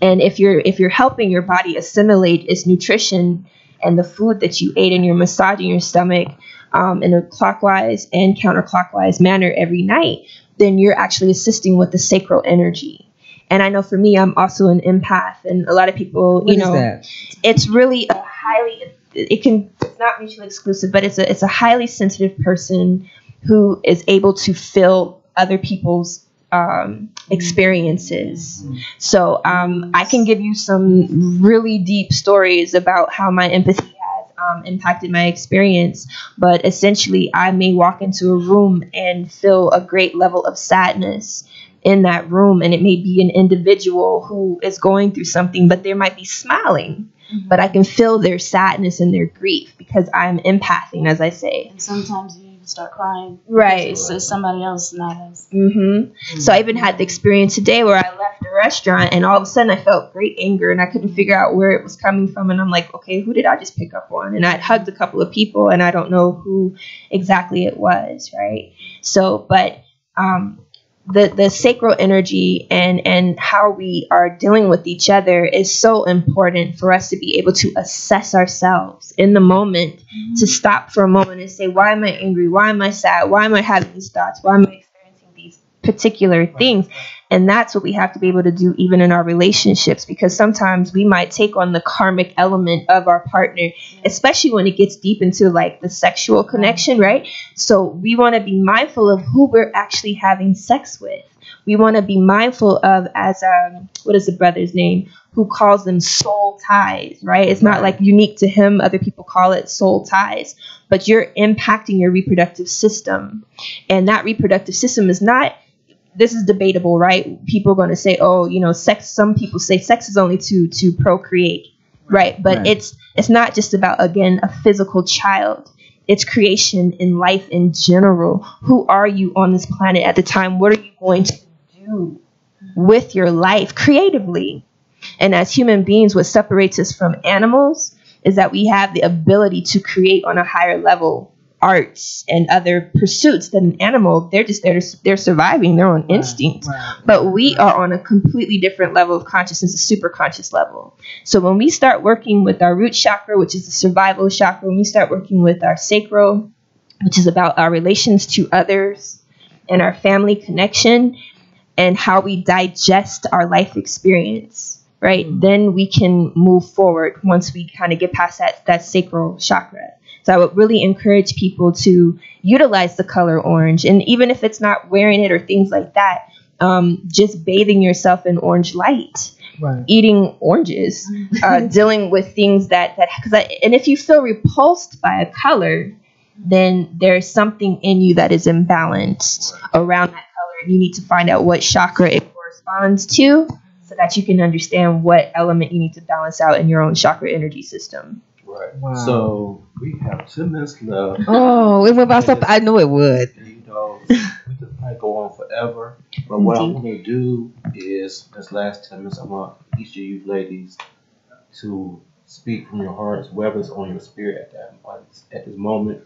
And if you're helping your body assimilate its nutrition and the food that you ate, and you're massaging your stomach in a clockwise and counterclockwise manner every night, then you're actually assisting with the sacral energy. And I know for me, I'm also an empath, and a lot of people, What is that? It's really a highly, it's not mutually exclusive, but it's a highly sensitive person who is able to feel other people's experiences. So I can give you some really deep stories about how my empathy has impacted my experience, but essentially I may walk into a room and feel a great level of sadness in that room, and it may be an individual who is going through something, but they might be smiling, but I can feel their sadness and their grief because I'm empathing, as I say. And sometimes you even start crying. Right. So somebody else, not us. So I even had the experience today where I left a restaurant and all of a sudden I felt great anger and I couldn't figure out where it was coming from. And I'm like, okay, who did I just pick up on? And I hugged a couple of people and I don't know who exactly it was, right? So, but the sacral energy and how we are dealing with each other is so important for us to be able to assess ourselves in the moment, to stop for a moment and say, why am I angry? Why am I sad? Why am I having these thoughts? Why am I experiencing these particular things? And that's what we have to be able to do even in our relationships, because sometimes we might take on the karmic element of our partner, especially when it gets deep into like the sexual connection, right? So we want to be mindful of who we're actually having sex with. We want to be mindful of, as what is the brother's name, who calls them soul ties, right? It's not like unique to him. Other people call it soul ties, but you're impacting your reproductive system. And that reproductive system is not, this is debatable, right? People are going to say, oh, sex, some people say sex is only to procreate, right? But it's not just about, again, a physical child. It's creation in life in general. Who are you on this planet at the time? What are you going to do with your life creatively? And as human beings, what separates us from animals is that we have the ability to create on a higher level arts and other pursuits than an animal. They're just there, they're surviving their own instinct. But we are on a completely different level of consciousness, a super conscious level. So when we start working with our root chakra, which is the survival chakra, when we start working with our sacral, which is about our relations to others and our family connection and how we digest our life experience, right? Then we can move forward once we kind of get past that sacral chakra. So I would really encourage people to utilize the color orange. And even if it's not wearing it or things like that, just bathing yourself in orange light, eating oranges, dealing with things and if you feel repulsed by a color, then there's something in you that is imbalanced around that color. And you need to find out what chakra it corresponds to so that you can understand what element you need to balance out in your own chakra energy system. Right. Wow. So we have 2 minutes left. Oh, it went by so I knew it would. We could probably go on forever. But what I'm going to do is, this last 10 minutes, I want each of you ladies to speak from your hearts, whatever's on your spirit at this moment.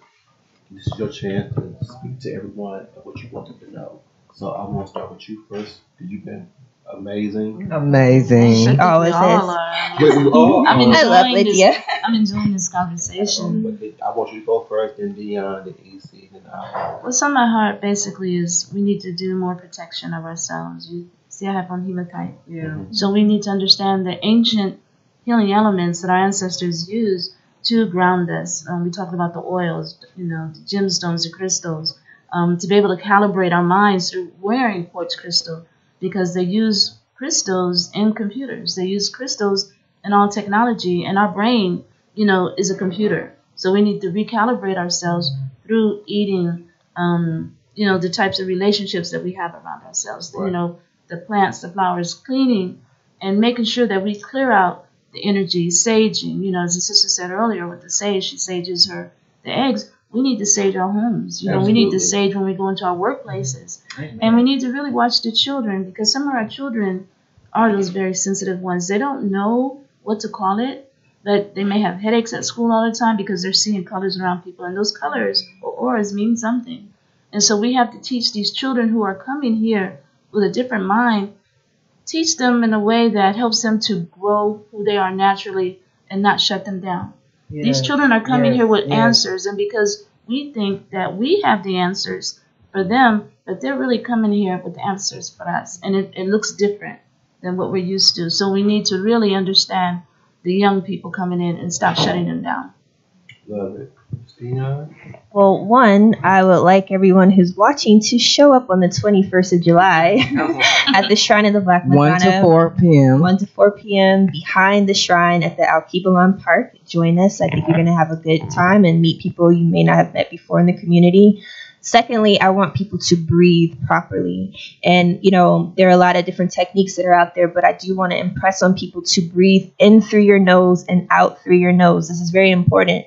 This is your chance to speak to everyone of what you want them to know. So I want to start with you first, because you've been amazing. Amazing. Oh, we is all this? are. Wait, we all I'm are. I love enjoying this. Lydia. I'm enjoying this conversation. But I want you to go first, then Dion, then EC, then I. What's on my heart basically is we need to do more protection of ourselves. You see, I have on hematite. Yeah. So we need to understand the ancient healing elements that our ancestors used to ground us. We talked about the oils, the gemstones, the crystals, to be able to calibrate our minds through wearing quartz crystal, because they use crystals in computers. They use crystals in all technology, and our brain, is a computer. So we need to recalibrate ourselves through eating, the types of relationships that we have around ourselves. Right. The plants, the flowers, cleaning, and making sure that we clear out the energy, saging. As the sister said earlier with the sage, she sages the eggs. We need to sage our homes. We need to sage when we go into our workplaces. And we need to really watch the children, because some of our children are those very sensitive ones. They don't know what to call it, but they may have headaches at school all the time because they're seeing colors around people, and those colors or auras mean something. And so we have to teach these children who are coming here with a different mind, teach them in a way that helps them to grow who they are naturally and not shut them down. Yes. These children are coming here with Yes. answers, and because we think that we have the answers for them, but they're really coming here with the answers for us, and it looks different than what we're used to. So we need to really understand the young people coming in and stop shutting them down. Love it. Dion? Well, one, I would like everyone who's watching to show up on the 21st of July at the Shrine of the Black 1 Madonna. to 4 p.m. 1 to 4 p.m. behind the shrine at the Alkebulan Park. Join us. I think you're going to have a good time and meet people you may not have met before in the community. Secondly, I want people to breathe properly. And, there are a lot of different techniques that are out there, but I do want to impress on people to breathe in through your nose and out through your nose. This is very important.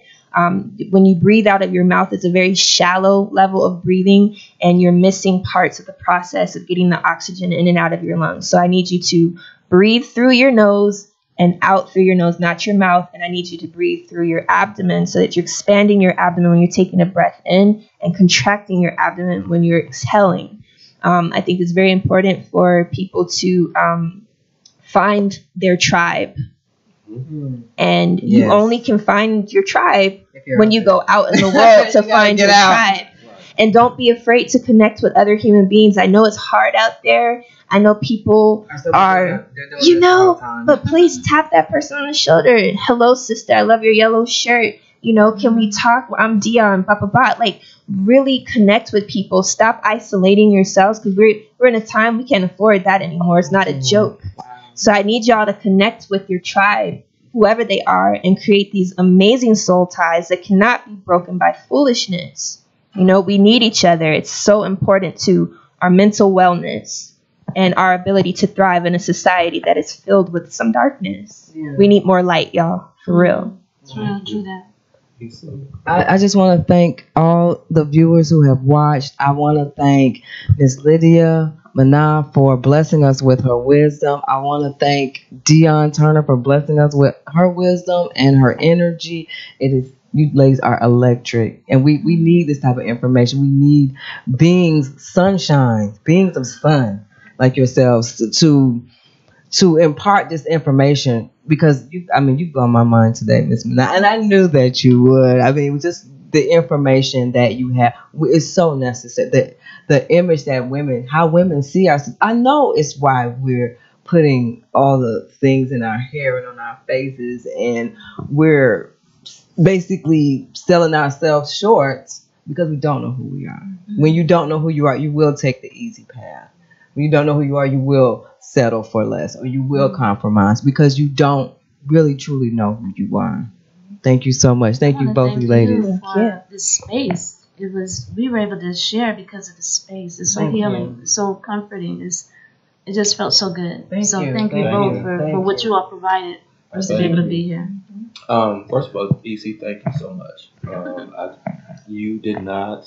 When you breathe out of your mouth, it's a very shallow level of breathing, and you're missing parts of the process of getting the oxygen in and out of your lungs. So I need you to breathe through your nose and out through your nose, not your mouth. And I need you to breathe through your abdomen so that you're expanding your abdomen when you're taking a breath in and contracting your abdomen when you're exhaling. I think it's very important for people to find their tribe. And you Yes. only can find your tribe If you're when out you there. go out in the world to You gotta find get your out. tribe. And don't be afraid to connect with other human beings. I know it's hard out there. I know people are, but please tap that person on the shoulder. Hello, sister. I love your yellow shirt. Can we talk? I'm Dion, blah, blah, blah. Like, really connect with people. Stop isolating yourselves, because we're in a time we can't afford that anymore. It's not a joke. So I need y'all to connect with your tribe, whoever they are, and create these amazing soul ties that cannot be broken by foolishness. We need each other. It's so important to our mental wellness and our ability to thrive in a society that is filled with some darkness. Yeah. We need more light, y'all, for real. It's real, true that. I just want to thank all the viewers who have watched. I want to thank Miss Lydia Mana for blessing us with her wisdom. I want to thank Dion Turner for blessing us with her wisdom and her energy. You ladies are electric, and we need this type of information. We need beings of sun like yourselves to impart this information, because you've blown my mind today, Miss Mana, and I knew that you would. Just the information that you have is so necessary. The image that how women see us. I know it's why we're putting all the things in our hair and on our faces, and we're basically selling ourselves short because we don't know who we are. When you don't know who you are, you will take the easy path. When you don't know who you are, you will settle for less, or you will compromise, because you don't really truly know who you are. Thank you so much. Thank you, both of you ladies. For this space. We were able to share because of the space. It's so healing, it's so comforting. It just felt so good. Thank you both for what you all provided for us to be able to be here. First of all, EC, thank you so much. You did not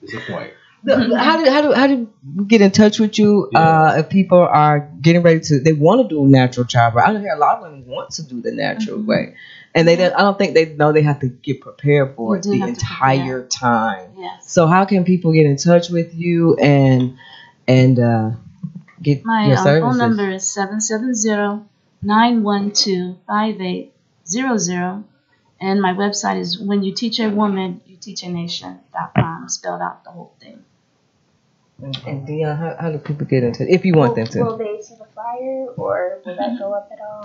disappoint. How do we get in touch with you if people are getting ready they want to do natural childbirth? I hear a lot of women want to do the natural way. And I don't think they know they have to get prepared for You it do the have to entire time. Yes. So how can people get in touch with you and get My your services? phone number is 770-912-5800. And my website is when you teach a woman, you teach a nation.com, spelled out the whole thing. And Dion, how do people get into it if you want them to? Will they see the flyer or will that go up at all?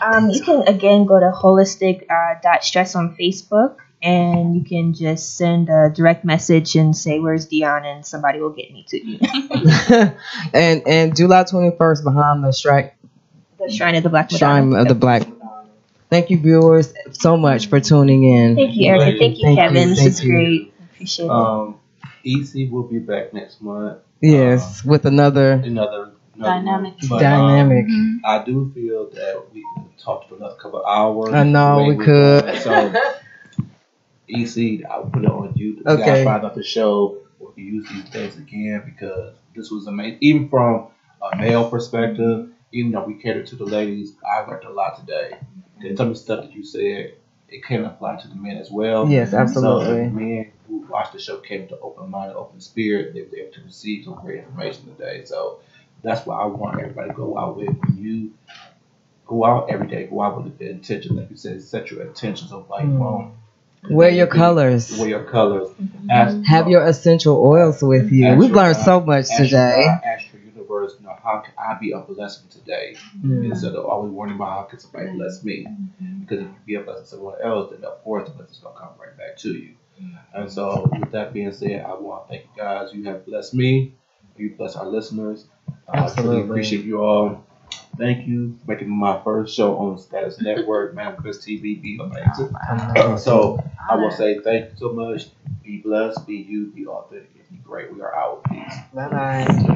Um, You can again go to holistic.stress on Facebook, and you can just send a direct message and say where's Dion, and somebody will get me to you. and July 21st behind the The Shrine of the Black Madonna. Shrine of the Black. Thank you, viewers, so much for tuning in. Thank you, Erica. Thank you, Kevin. This is great. Appreciate it. EC will be back next month. Yes, with another Another Dynamic. one. But, dynamic. I do feel that we can talk for another couple hours. I know, The way we we're could. going. So, EC, I'll put it on you. We Okay. gotta find out the show. We can use these days again because this was amazing. Even from a male perspective, even though we cater to the ladies, I learned a lot today. And some of the stuff that you said, it can apply to the men as well. Yes, So absolutely. the men who watched the show came with an open mind and open spirit. They were able to receive some great information today. So that's what I want everybody to go out with. When you go out every day, go out with the intention, like you said, set your intentions of like, Wear your colors. Wear your colors. Have your essential oils with you. Ask We've your learned God- so much ask your today. God, ask your universe, how can I be a blessing today? Instead of always worrying about how can somebody bless me. Because if you be a blessing to someone else, then of course the blessing's going to come right back to you. And so with that being said, I want to thank you guys. You have blessed me. You bless our listeners. I Absolutely. truly appreciate you all. Thank you for making my first show on Status Network, Manifest TV. Be amazing. So I will say thank you so much. Be blessed, be you, be authentic, and be great. We are out. Peace. Bye bye.